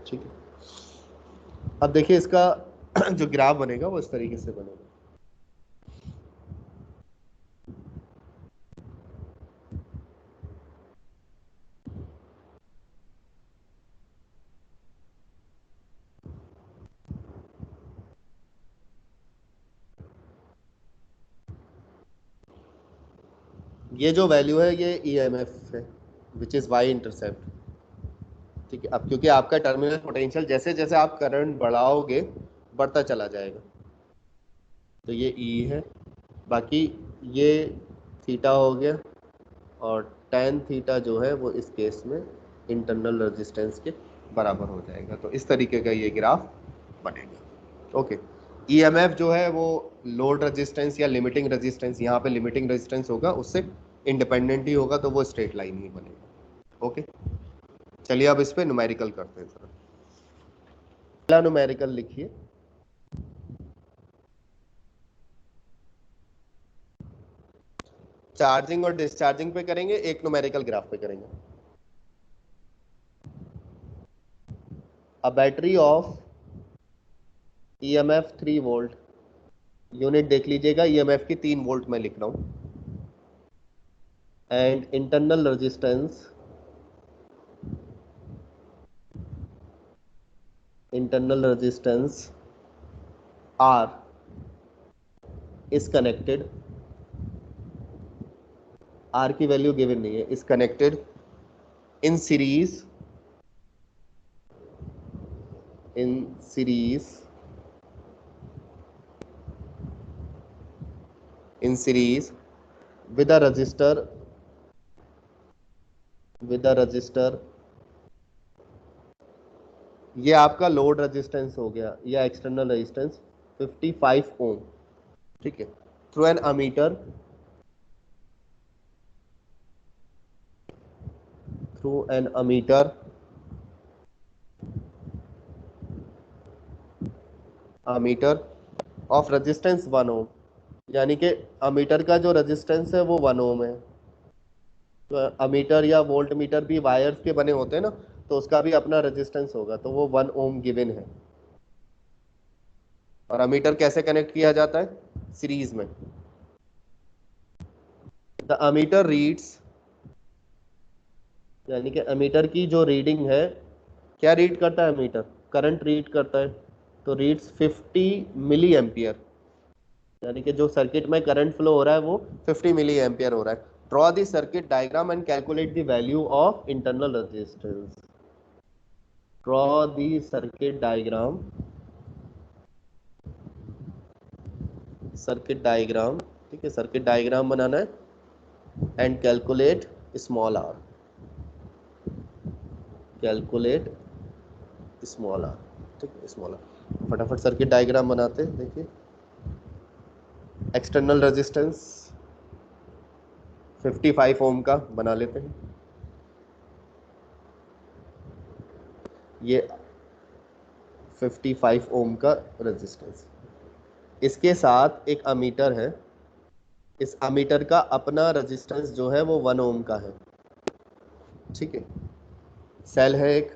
ठीक है, अब देखिए इसका जो ग्राफ बनेगा वो इस तरीके से बनेगा। ये जो वैल्यू है ये EMF है, विच इज Y इंटरसेप्ट। ठीक है। अब क्योंकि आपका टर्मिनल पोटेंशियल जैसे जैसे आप करंट बढ़ाओगे बढ़ता चला जाएगा, तो ये E है, बाकी ये थीटा हो गया, और tan थीटा जो है वो इस केस में इंटरनल रेजिस्टेंस के बराबर हो जाएगा। तो इस तरीके का ये ग्राफ बनेगा। ओके, EMF जो है वो लोड रेजिस्टेंस या लिमिटिंग रेजिस्टेंस, यहाँ पे लिमिटिंग रेजिस्टेंस होगा, उससे इंडिपेंडेंट ही होगा, तो वो स्ट्रेट लाइन ही बनेगा। ओके, चलिए अब इस पे न्यूमेरिकल करते हैं जरा। पहला न्यूमेरिकल लिखिए, चार्जिंग और डिस्चार्जिंग पे करेंगे, एक न्यूमेरिकल ग्राफ पे करेंगे। A battery of EMF 3 volt, unit देख लीजिएगा, EMF की 3 वोल्ट मैं लिख रहा हूं, and internal resistance R is connected, R की वैल्यू गिवन नहीं है, is connected in series with a resistor, ये आपका लोड रेजिस्टेंस हो गया या एक्सटर्नल रेजिस्टेंस 55 ओम, ठीक है, through an ammeter of resistance 1 ओम, यानी कि अमीटर का जो रेजिस्टेंस है वो 1 ओम है। तो अमीटर या वोल्ट मीटर भी वायर्स के बने होते हैं ना, तो उसका भी अपना रेजिस्टेंस होगा, तो वो 1 ओम गिवन है। और अमीटर कैसे कनेक्ट किया जाता है? सीरीज में। द अमीटर रीड्स, यानी कि अमीटर की जो रीडिंग है, क्या रीड करता है अमीटर? करंट रीड करता है, तो रीड्स 50 मिली एम्पियर, यानी कि जो सर्किट में करंट फ्लो हो रहा है वो 50 मिली एम्पियर हो रहा है। Draw the circuit diagram and calculate the value of internal resistance. Draw the circuit diagram ठीक है, सर्किट डायग्राम बनाना है, एंड कैलकुलेट स्मॉल r, ठीक है, स्मॉल r। फटाफट सर्किट डायग्राम बनाते हैं। देखिए, एक्सटर्नल रेजिस्टेंस 55 ओम का बना लेते हैं, ये 55 ओम का रेजिस्टेंस, इसके साथ एक अमीटर है, इस अमीटर का अपना रेजिस्टेंस जो है वो 1 ओम का है, ठीक है। सेल है एक,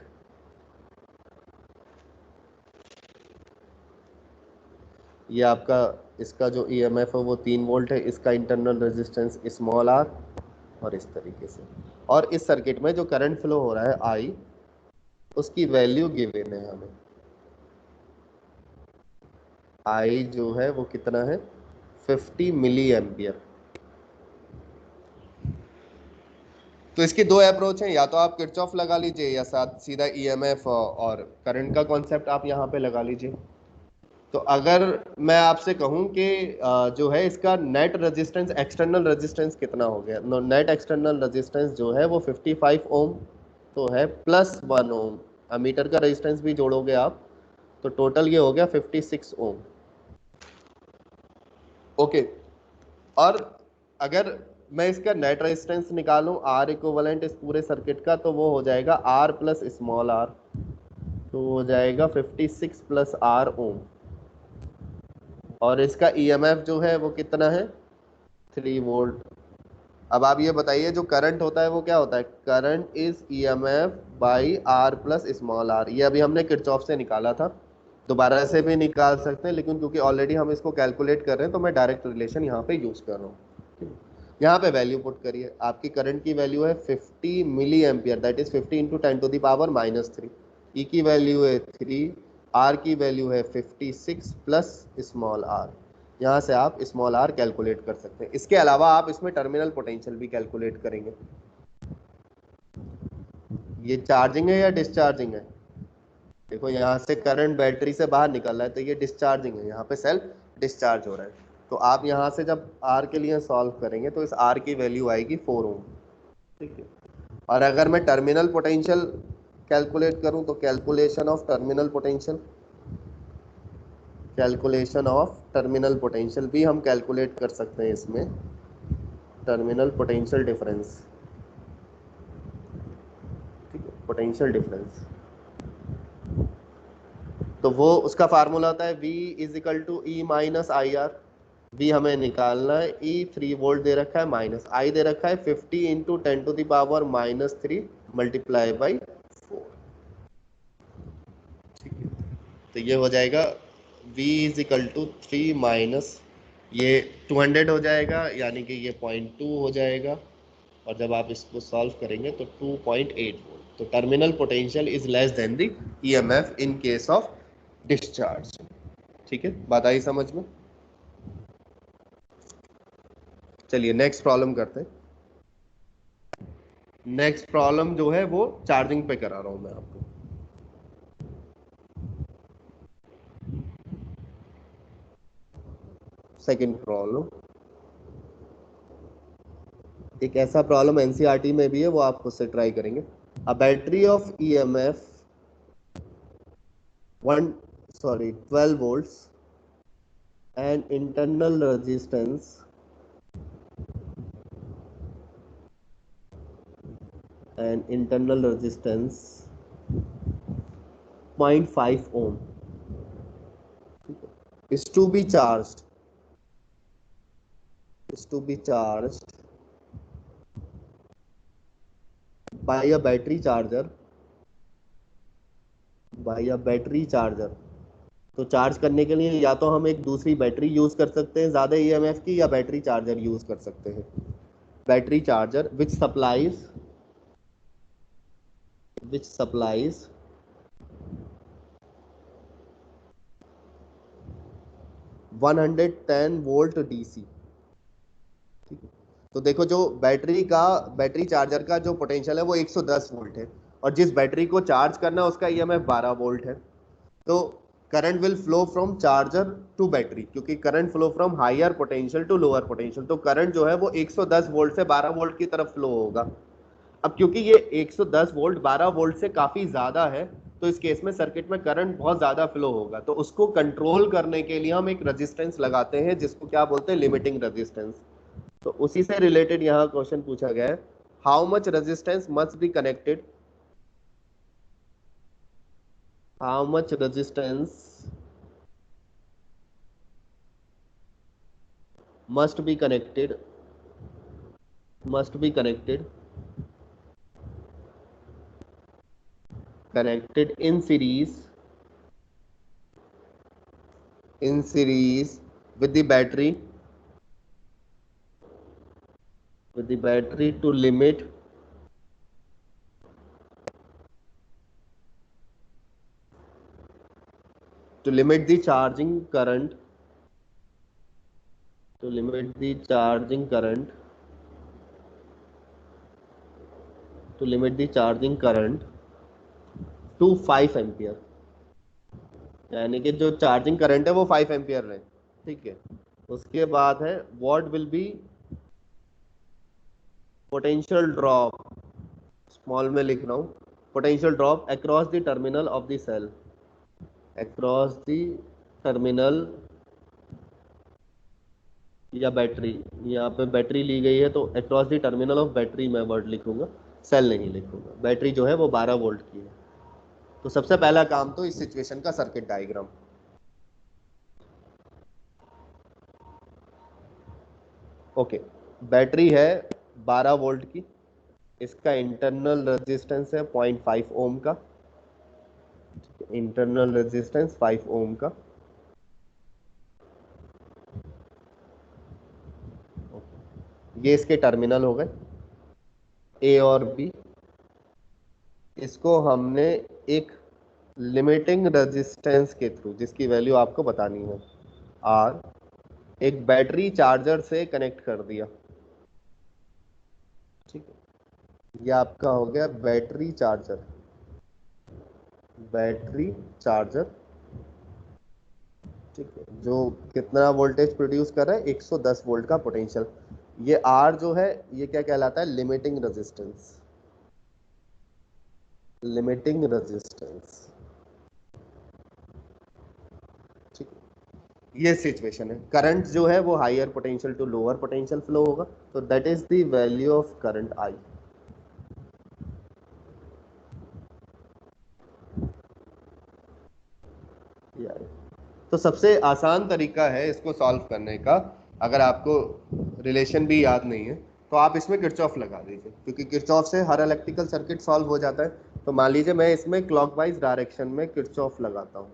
ये आपका इसका जो EMF है वो 3 वोल्ट है, इसका इंटरनल रेजिस्टेंस स्मॉल r, और इस तरीके से। और इस सर्किट में जो करंट फ्लो हो रहा है I, उसकी वैल्यू गिवन है हमें, I जो है वो कितना है? 50 मिली एम्पियर। तो इसकी दो अप्रोच हैं, या तो आप किरचॉफ लगा लीजिए, या साथ सीधा EMF और करंट का कॉन्सेप्ट आप यहाँ पे लगा लीजिए। तो अगर मैं आपसे कहूं कि जो है इसका नेट रेजिस्टेंस, एक्सटर्नल रेजिस्टेंस कितना हो गया, नेट एक्सटर्नल रेजिस्टेंस जो है वो 55 ओम तो है, प्लस 1 ओम, अमीटर का रेजिस्टेंस भी जोड़ोगे आप, तो टोटल ये हो गया 56 ओम। ओके, और अगर मैं इसका नेट रेजिस्टेंस निकालूं R इक्विवेलेंट इस पूरे सर्किट का, तो वो हो जाएगा R प्लस स्मॉल r, तो हो जाएगा 56 प्लस R ओम। और इसका EMF जो है वो कितना है? 3 वोल्ट। अब आप ये बताइए, जो करंट होता है वो क्या होता है? Current is EMF by R plus small r। ये अभी हमने किरचॉफ से निकाला था, दोबारा से भी निकाल सकते हैं, लेकिन क्योंकि ऑलरेडी हम इसको कैलकुलेट कर रहे हैं तो मैं डायरेक्ट रिलेशन यहाँ पे यूज कर रहा हूँ। यहाँ पे वैल्यू पुट करिए, आपकी करंट की वैल्यू है 50 milliampere, that is 50 into 10 to the power -3। E की वैल्यू है 3, R की वैल्यू है 56 प्लस स्मॉल r। यहाँ से आप स्मॉल r कैलकुलेट कर सकते हैं। इसके अलावा आप इसमें टर्मिनल पोटेंशियल भी कैलकुलेट करेंगे। ये चार्जिंग है या डिस्चार्जिंग है? देखो यहाँ से करंट बैटरी से बाहर निकल रहा है तो ये डिस्चार्जिंग है, यहाँ पे सेल्फ डिस्चार्ज हो रहा है। तो आप यहाँ से जब आर के लिए सॉल्व करेंगे तो इस आर की वैल्यू आएगी 4 ओम, ठीक है। और अगर मैं टर्मिनल पोटेंशियल कैलकुलेट करूं तो कैलकुलेशन ऑफ टर्मिनल पोटेंशियल भी हम कैलकुलेट कर सकते हैं इसमें, टर्मिनल पोटेंशियल डिफरेंस, ठीक है, पोटेंशियल डिफरेंस। तो वो उसका फार्मूला होता है V is equal to E minus I R. V हमें निकालना है, E 3 वोल्ट दे रखा है, माइनस I दे रखा है 50 into 10 to the power -3 multiply by 4, ठीक है। तो ये हो जाएगा V is equal to 3 minus ये 200 हो जाएगा, यानी कि ये 0.2 हो जाएगा। और जब आप इसको सॉल्व करेंगे तो 2.8 वोल्ट। तो terminal potential is less than the EMF in case of discharge, ठीक है। बात आई समझ में? चलिए नेक्स्ट प्रॉब्लम करते हैं। नेक्स्ट प्रॉब्लम जो है वो चार्जिंग पे करा रहा हूं मैं आपको। सेकंड प्रॉब्लम, एक ऐसा प्रॉब्लम एनसीईआरटी में भी है, वो आप खुद से ट्राई करेंगे। A battery of EMF 12 volts and internal resistance 0.5 ohm is to be charged by a battery charger। तो चार्ज करने के लिए या तो हम एक दूसरी बैटरी यूज कर सकते हैं ज्यादा EMF की, या बैटरी चार्जर यूज कर सकते हैं। Battery charger which supplies 110 volt DC, ठीक है। तो देखो जो बैटरी चार्जर का जो पोटेंशियल है वो 110 वोल्ट है, और जिस बैटरी को चार्ज करना है उसका EMF 12 वोल्ट है। तो current will flow from charger to battery, क्योंकि current flow from higher potential to lower potential. तो करंट जो है वो 110 वोल्ट से 12 वोल्ट की तरफ फ्लो होगा। अब क्योंकि ये 110 वोल्ट 12 वोल्ट से काफी ज्यादा है, तो इस केस में सर्किट में करंट बहुत ज्यादा फ्लो होगा। तो उसको कंट्रोल करने के लिए हम एक रेजिस्टेंस लगाते हैं जिसको क्या बोलते हैं, लिमिटिंग रेजिस्टेंस। तो उसी से रिलेटेड यहाँ क्वेश्चन पूछा गया है, how much resistance must be connected, how much resistance must be connected in series with the battery to limit the charging current to 5 ampere, यानी कि जो चार्जिंग करंट है वो 5 एम्पियर रहे, ठीक है। उसके बाद है what will be potential drop, small में लिख रहा हूँ, potential drop across the terminal of the cell, across the terminal या बैटरी, यहाँ पे बैटरी ली गई है तो across the terminal of battery मैं वर्ड लिखूंगा, सेल नहीं लिखूंगा। बैटरी जो है वो 12 वोल्ट की है। तो सबसे पहला काम तो इस सिचुएशन का सर्किट डायग्राम। ओके, बैटरी है 12 वोल्ट की, इसका इंटरनल रेजिस्टेंस है 0.5 ओम का, इंटरनल रेजिस्टेंस 5 ओम का। ये इसके टर्मिनल हो गए ए और बी। इसको हमने एक लिमिटिंग रेजिस्टेंस के थ्रू, जिसकी वैल्यू आपको बतानी है आर, एक बैटरी चार्जर से कनेक्ट कर दिया, ठीक है। ये आपका हो गया बैटरी चार्जर, बैटरी चार्जर, ठीक है, जो कितना वोल्टेज प्रोड्यूस कर रहा है, 110 वोल्ट का पोटेंशियल। ये आर जो है ये क्या कहलाता है, लिमिटिंग रेजिस्टेंस, लिमिटिंग रेजिस्टेंस, ठीक है। ये सिचुएशन है, करंट जो है वो higher potential to lower potential flow होगा, तो that is the value of current I. तो सबसे आसान तरीका है इसको सॉल्व करने का, अगर आपको रिलेशन भी याद नहीं है तो आप इसमें किरचॉफ लगा दीजिए, क्योंकि किरचॉफ से हर इलेक्ट्रिकल सर्किट सॉल्व हो जाता है। तो मान लीजिए मैं इसमें क्लॉकवाइज डायरेक्शन में किरचॉफ लगाता हूँ,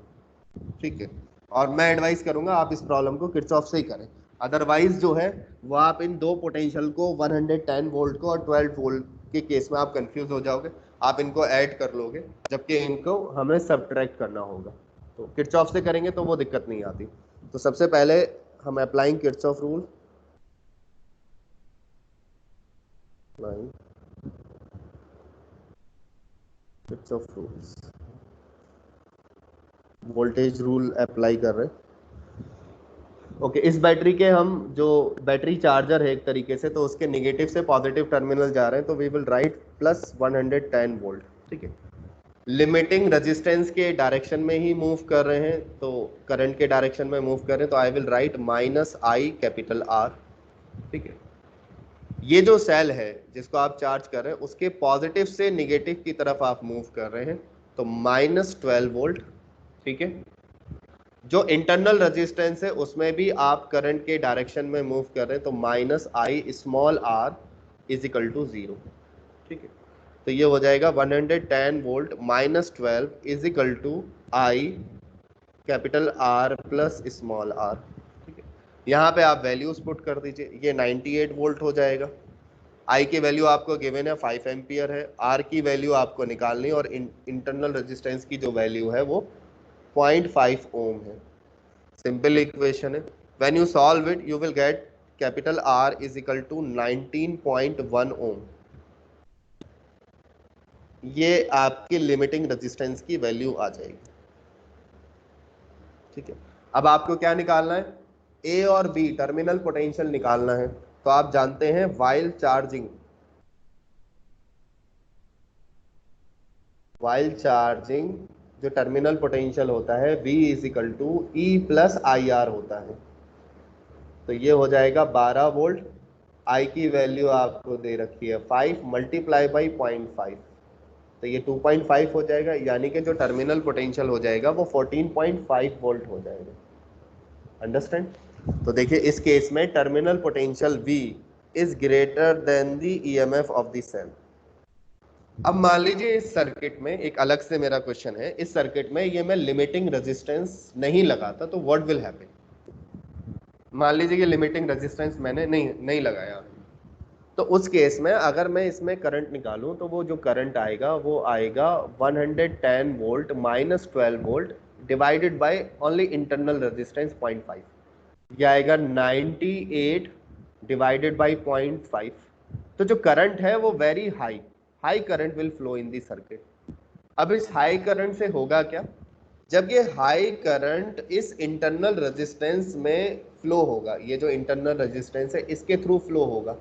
ठीक है, और मैं एडवाइस करूंगा आप इस प्रॉब्लम को किरचॉफ से ही करें। अदरवाइज जो है वो आप इन दो पोटेंशियल को 110 वोल्ट को और 12 वोल्ट के केस में आप कंफ्यूज हो जाओगे, आप इनको ऐड कर लोगे, जबकि इनको हमें सब्ट्रैक्ट करना होगा। तो किरचॉफ से करेंगे तो वो दिक्कत नहीं आती। तो सबसे पहले हम applying Kirchhoff rule, Kirchhoff rules, voltage rule apply कर रहे हैं। ओके, इस बैटरी के हम जो बैटरी चार्जर है एक तरीके से, तो उसके नेगेटिव से पॉजिटिव टर्मिनल जा रहे हैं, तो we will write plus 110 volt, ठीक है। लिमिटिंग रेजिस्टेंस के डायरेक्शन में ही मूव कर रहे हैं, तो करंट के डायरेक्शन में मूव कर रहे हैं, तो I will right minus I capital are, ठीक है। ये जो सेल है जिसको आप चार्ज कर रहे हैं उसके पॉजिटिव से नेगेटिव की तरफ आप मूव कर रहे हैं, तो माइनस 12 वोल्ट, ठीक है। जो इंटरनल रेजिस्टेंस है उसमें भी आप करंट के डायरेक्शन में मूव कर रहे हैं, तो minus I small R is equal to 0, ठीक है। तो ये हो जाएगा 110 volt minus 12 is equal to I capital R plus small R, ठीक है। यहाँ पे आप वैल्यूज पुट कर दीजिए, ये 98 वोल्ट हो जाएगा। आई की वैल्यू आपको गिवन है 5 एम्पियर है, आर की वैल्यू आपको निकालनी, और इंटरनल रेजिस्टेंस की जो वैल्यू है वो 0.5 ओम है। सिंपल इक्वेशन है। When you solve it you will get capital R is equal to 19.1 ohm. ये आपकी लिमिटिंग रेजिस्टेंस की वैल्यू आ जाएगी, ठीक है। अब आपको क्या निकालना है, ए और बी टर्मिनल पोटेंशियल निकालना है। तो आप जानते हैं वाइल चार्जिंग, जो टर्मिनल पोटेंशियल होता है V is equal to E plus I R होता है। तो ये हो जाएगा 12 वोल्ट, I की वैल्यू आपको दे रखी है 5 मल्टीप्लाई बाई 0.5, तो ये 2.5 हो जाएगा, यानी कि जो टर्मिनल पोटेंशियल हो जाएगा वो 14.5 वोल्ट हो जाएगा। अंडरस्टैंड? तो देखिए इस केस में terminal potential V is greater than the EMF of the cell. अब मान लीजिए इस सर्किट में एक अलग से मेरा क्वेश्चन है, इस सर्किट में ये मैं लिमिटिंग रेजिस्टेंस नहीं लगाता तो व्हाट विल हैपन। मान लीजिए कि लिमिटिंग रेजिस्टेंस मैंने नहीं लगाया, तो उस केस में अगर मैं इसमें करंट निकालूं तो वो जो करंट आएगा वो आएगा 110 volt minus 12 volt divided by only internal resistance 0.5, ये आएगा 98 डिवाइडेड बाय 0.5। तो जो करंट है वो very high current will flow in the circuit. अब इस हाई करंट से होगा क्या, जब ये हाई करंट इस इंटरनल रेजिस्टेंस में फ्लो होगा, ये जो इंटरनल रेजिस्टेंस है इसके थ्रू फ्लो होगा,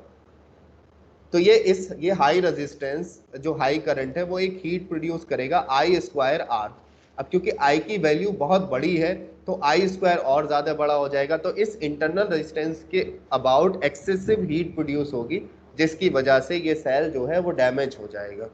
तो ये हाई रेजिस्टेंस जो हाई करंट है वो एक हीट प्रोड्यूस करेगा आई स्क्वायर आर। अब क्योंकि आई की वैल्यू बहुत बड़ी है तो आई स्क्वायर और ज्यादा बड़ा हो जाएगा, तो इस इंटरनल रेजिस्टेंस के अबाउट एक्सेसिव हीट प्रोड्यूस होगी, जिसकी वजह से ये सेल जो है वो डैमेज हो जाएगा।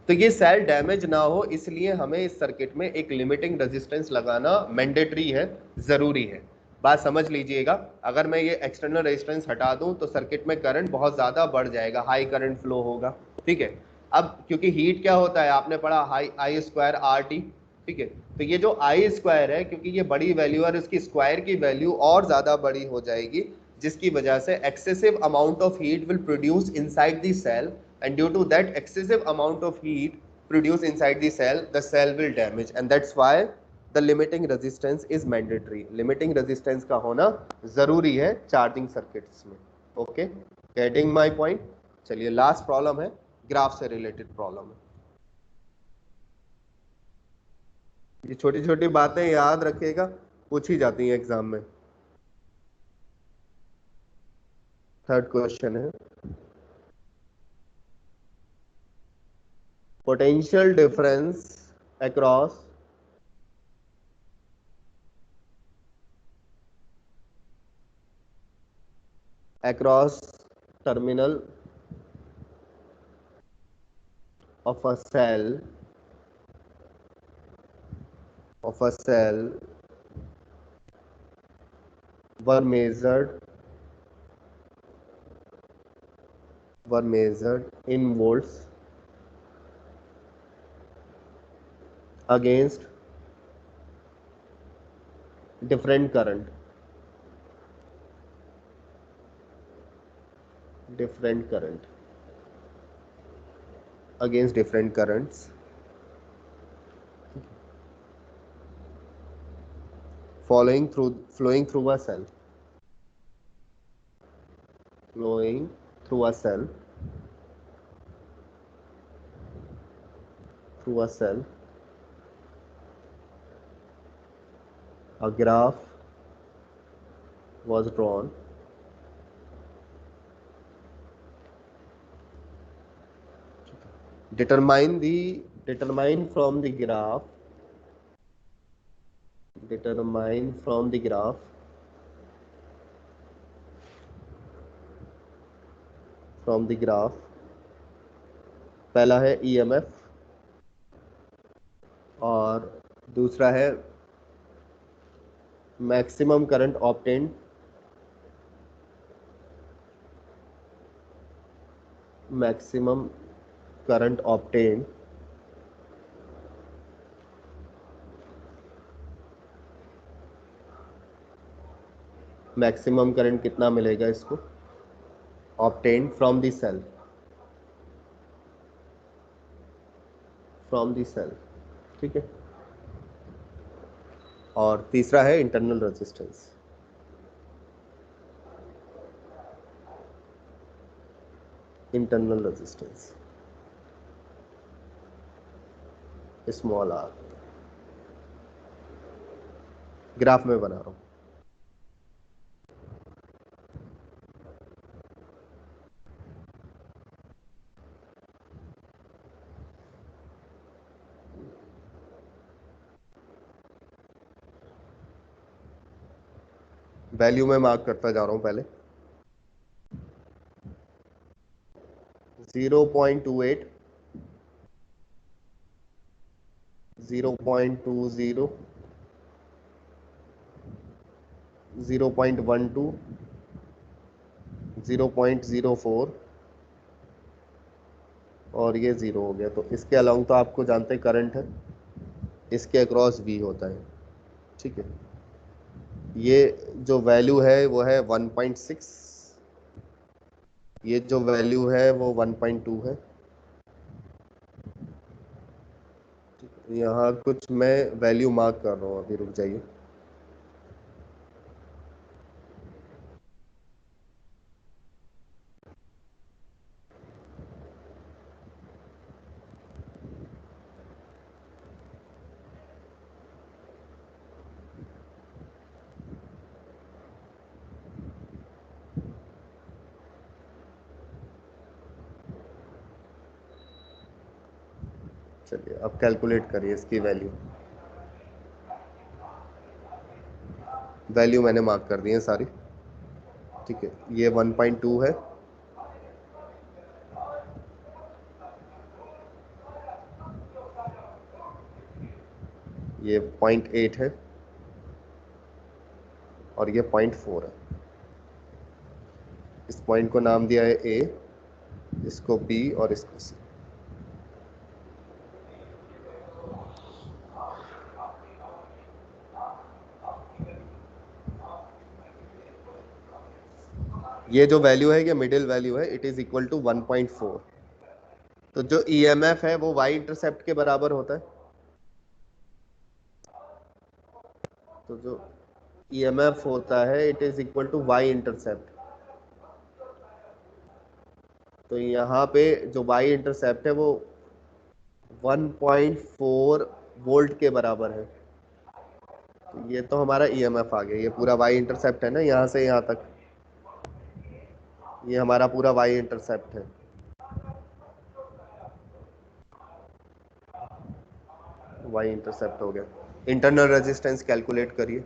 तो ये सेल डैमेज ना हो इसलिए हमें इस सर्किट में एक लिमिटिंग रेजिस्टेंस लगाना मैंडेटरी है, जरूरी है। बात समझ लीजिएगा, अगर मैं ये एक्सटर्नल रेजिस्टेंस हटा दूं तो सर्किट में करंट बहुत ज़्यादा बढ़ जाएगा, हाई करंट फ्लो होगा, ठीक है। अब क्योंकि हीट क्या होता है आपने पढ़ा, हाई आई स्क्वायर आर टी, ठीक है। तो ये जो आई स्क्वायर है क्योंकि ये बड़ी वैल्यू है, इसकी स्क्वायर की वैल्यू और ज़्यादा बड़ी हो जाएगी, जिसकी वजह से excessive amount of heat will produce inside the cell, and due to that excessive amount of heat produced inside the cell will damage, and that's why the limiting resistance is mandatory. limiting resistance का होना जरूरी है charging circuits में। Okay, getting my point. चलिए last problem है, graph से related problem है। ये छोटी छोटी बातें याद रखिएगा, पूछी जाती हैं एग्जाम में। थर्ड क्वेश्चन है, potential difference across terminal of a cell were measured in volts against different current against different currents flowing through a cell a graph was drawn determine from the graph पहला है EMF और दूसरा है maximum current obtained maximum current कितना मिलेगा इसको, obtained from the cell, ठीक है। और तीसरा है internal resistance. Small R, graph में बना रहा हूं। वैल्यू में मार्क करता जा रहा हूं पहले 0.28 0.20 0.12 0.04 और ये 0 हो गया। तो इसके अलाउंग तो आपको जानते हैं करंट है, इसके अक्रॉस V होता है, ठीक है। ये जो वैल्यू है वो है 1.6, ये जो वैल्यू है वो 1.2 है। यहाँ कुछ मैं वैल्यू मार्क कर रहा हूँ, अभी रुक जाइए। चलिए अब कैलकुलेट करिए इसकी वैल्यू मैंने मार्क कर दी है सारी, ठीक है। ये 1.2 है, ये 0.8 है और ये 0.4 है। इस पॉइंट को नाम दिया है A, इसको B और इसको C। ये जो वैल्यू है ये मिडिल वैल्यू है, इट इज इक्वल टू 1.4। तो जो EMF है वो Y इंटरसेप्ट के बराबर होता है। तो जो EMF होता है it is equal to Y intercept. तो यहाँ पे जो वाई इंटरसेप्ट है वो 1.4 वोल्ट के बराबर है। तो ये तो हमारा ईएमएफ आ गया, ये पूरा वाई इंटरसेप्ट है ना, यहाँ से यहाँ तक ये हमारा पूरा वाई इंटरसेप्ट है। वाई इंटरसेप्ट हो गया। इंटरनल रेजिस्टेंस कैलकुलेट करिए।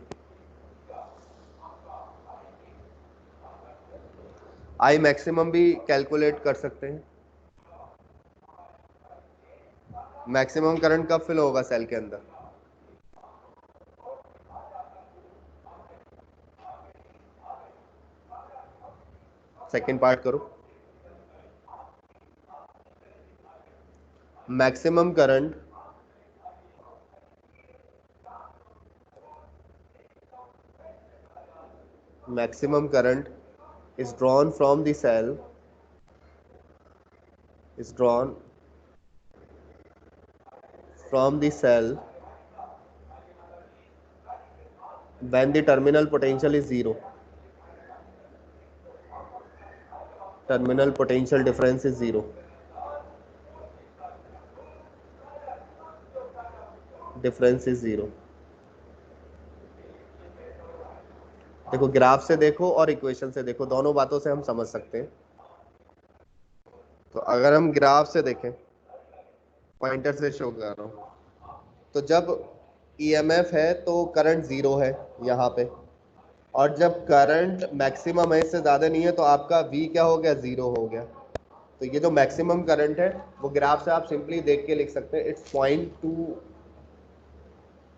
आई मैक्सिमम भी कैलकुलेट कर सकते हैं। मैक्सिमम करंट कब फिल होगा सेल के अंदर? सेकंड पार्ट करो। Maximum current is drawn from the cell when the terminal potential is zero. Terminal potential difference is zero. Difference is zero. देखो ग्राफ से देखो और इक्वेशन से देखो, दोनों बातों से हम समझ सकते हैं। तो अगर हम ग्राफ से देखें, पॉइंटर से शो कर रहा हूं, तो जब ईएमएफ है तो करंट जीरो है यहाँ पे, और जब करंट मैक्सिमम है, इससे ज्यादा नहीं है, तो आपका V क्या हो गया? जीरो हो गया। तो ये जो मैक्सिमम करंट है वो ग्राफ से आप सिंपली देख के लिख सकते हैं, it's 0.2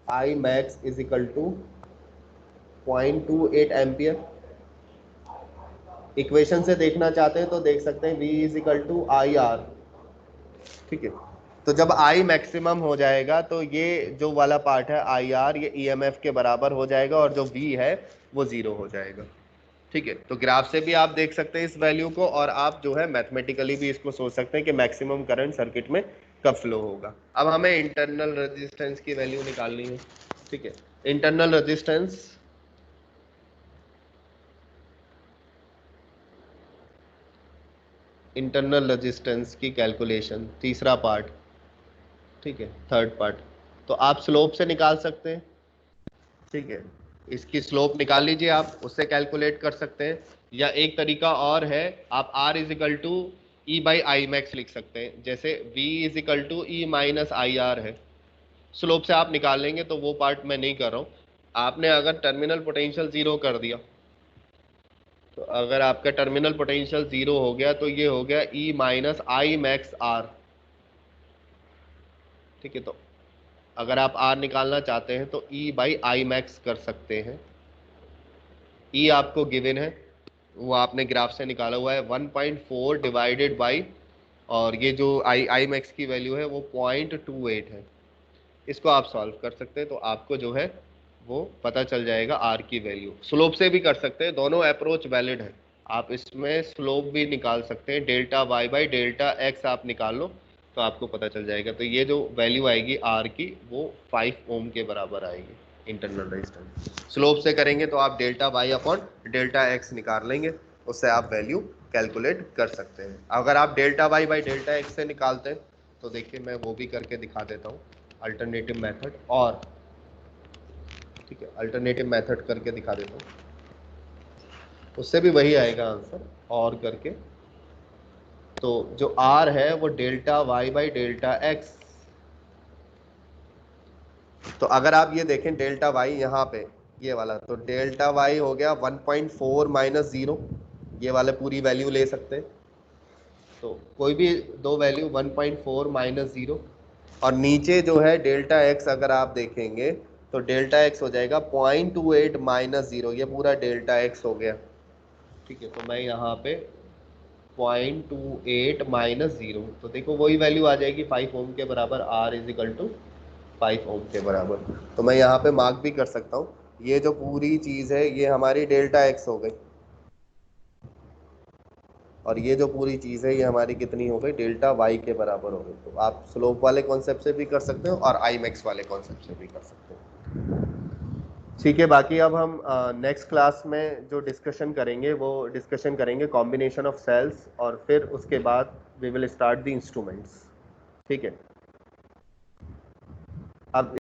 I max is equal to 0.28 ampere. Equation से देखना चाहते हैं तो देख सकते हैं V is equal to I R. ठीक है, तो जब I मैक्सिमम हो जाएगा तो ये जो वाला पार्ट है आई आर, ये EMF के बराबर हो जाएगा, और जो V है वो जीरो हो जाएगा। ठीक है, तो ग्राफ से भी आप देख सकते हैं इस वैल्यू को, और आप जो है मैथमेटिकली भी इसको सोच सकते हैं कि मैक्सिमम करंट सर्किट में कब फ्लो होगा। अब हमें इंटरनल रेजिस्टेंस की वैल्यू निकालनी है। ठीक है, इंटरनल रेजिस्टेंस की कैलकुलेशन, तीसरा पार्ट। ठीक है, थर्ड पार्ट। तो आप स्लोप से निकाल सकते हैं। ठीक है, इसकी स्लोप निकाल लीजिए, आप उससे कैलकुलेट कर सकते हैं, या एक तरीका और है, आप R is equal to E by I max लिख सकते हैं, जैसे V is equal to E minus I R है। स्लोप से आप निकाल लेंगे, तो वो पार्ट मैं नहीं कर रहा हूँ। आपने अगर टर्मिनल पोटेंशियल जीरो कर दिया, तो अगर आपका टर्मिनल पोटेंशियल जीरो हो गया तो ये हो गया ई माइनस आई मैक्स आर। ठीक है, तो अगर आप R निकालना चाहते हैं तो E बाई आई मैक्स कर सकते हैं। E आपको गिवन है, वो आपने ग्राफ से निकाला हुआ है 1.4 डिवाइडेड बाई, और ये जो आई मैक्स की वैल्यू है वो 0.28 है। इसको आप सॉल्व कर सकते हैं, तो आपको जो है वो पता चल जाएगा R की वैल्यू। स्लोप से भी कर सकते हैं, दोनों अप्रोच वैलिड है। आप इसमें स्लोप भी निकाल सकते हैं, delta Y by delta X आप निकाल लो तो आपको पता चल जाएगा। तो ये जो वैल्यू आएगी R की वो 5 ओम के बराबर आएगी इंटरनल रेजिस्टेंस। स्लोप से करेंगे तो आप delta Y upon delta X निकाल लेंगे, उससे आप वैल्यू कैलकुलेट कर सकते हैं। अगर आप delta Y by delta X से निकालते हैं तो देखिए मैं वो भी करके दिखा देता हूँ, अल्टरनेटिव मेथड, और ठीक है अल्टरनेटिव मेथड करके दिखा देता हूँ, उससे भी वही आएगा आंसर, और करके। तो जो R है वो delta Y by delta X. तो अगर आप ये देखें डेल्टा वाई यहाँ पे ये वाला, तो डेल्टा वाई हो गया 1.4 माइनस जीरो, ये वाले पूरी वैल्यू ले सकते हैं। तो कोई भी दो वैल्यू 1.4 माइनस जीरो, और नीचे जो है डेल्टा एक्स अगर आप देखेंगे तो डेल्टा एक्स हो जाएगा 0.28 माइनस जीरो, ये पूरा डेल्टा एक्स हो गया। ठीक है, तो मैं यहाँ पे 0.28 माइनस जीरो, तो देखो वही वैल्यू आ जाएगी 5 ओम के बराबर, R इज इक्वल टू 5 ओम के बराबर। तो मैं यहाँ पे मार्क भी कर सकता हूँ, ये जो पूरी चीज़ है ये हमारी डेल्टा एक्स हो गई, और ये जो पूरी चीज़ है ये हमारी कितनी हो गई? डेल्टा वाई के बराबर हो गई। तो आप स्लोप वाले कॉन्सेप्ट से भी कर सकते हो और आई मैक्स वाले कॉन्सेप्ट से भी कर सकते हो। ठीक है, बाकी अब हम नेक्स्ट क्लास में जो डिस्कशन करेंगे वो डिस्कशन करेंगे कॉम्बिनेशन ऑफ सेल्स, और फिर उसके बाद we will start the instruments. ठीक है, अब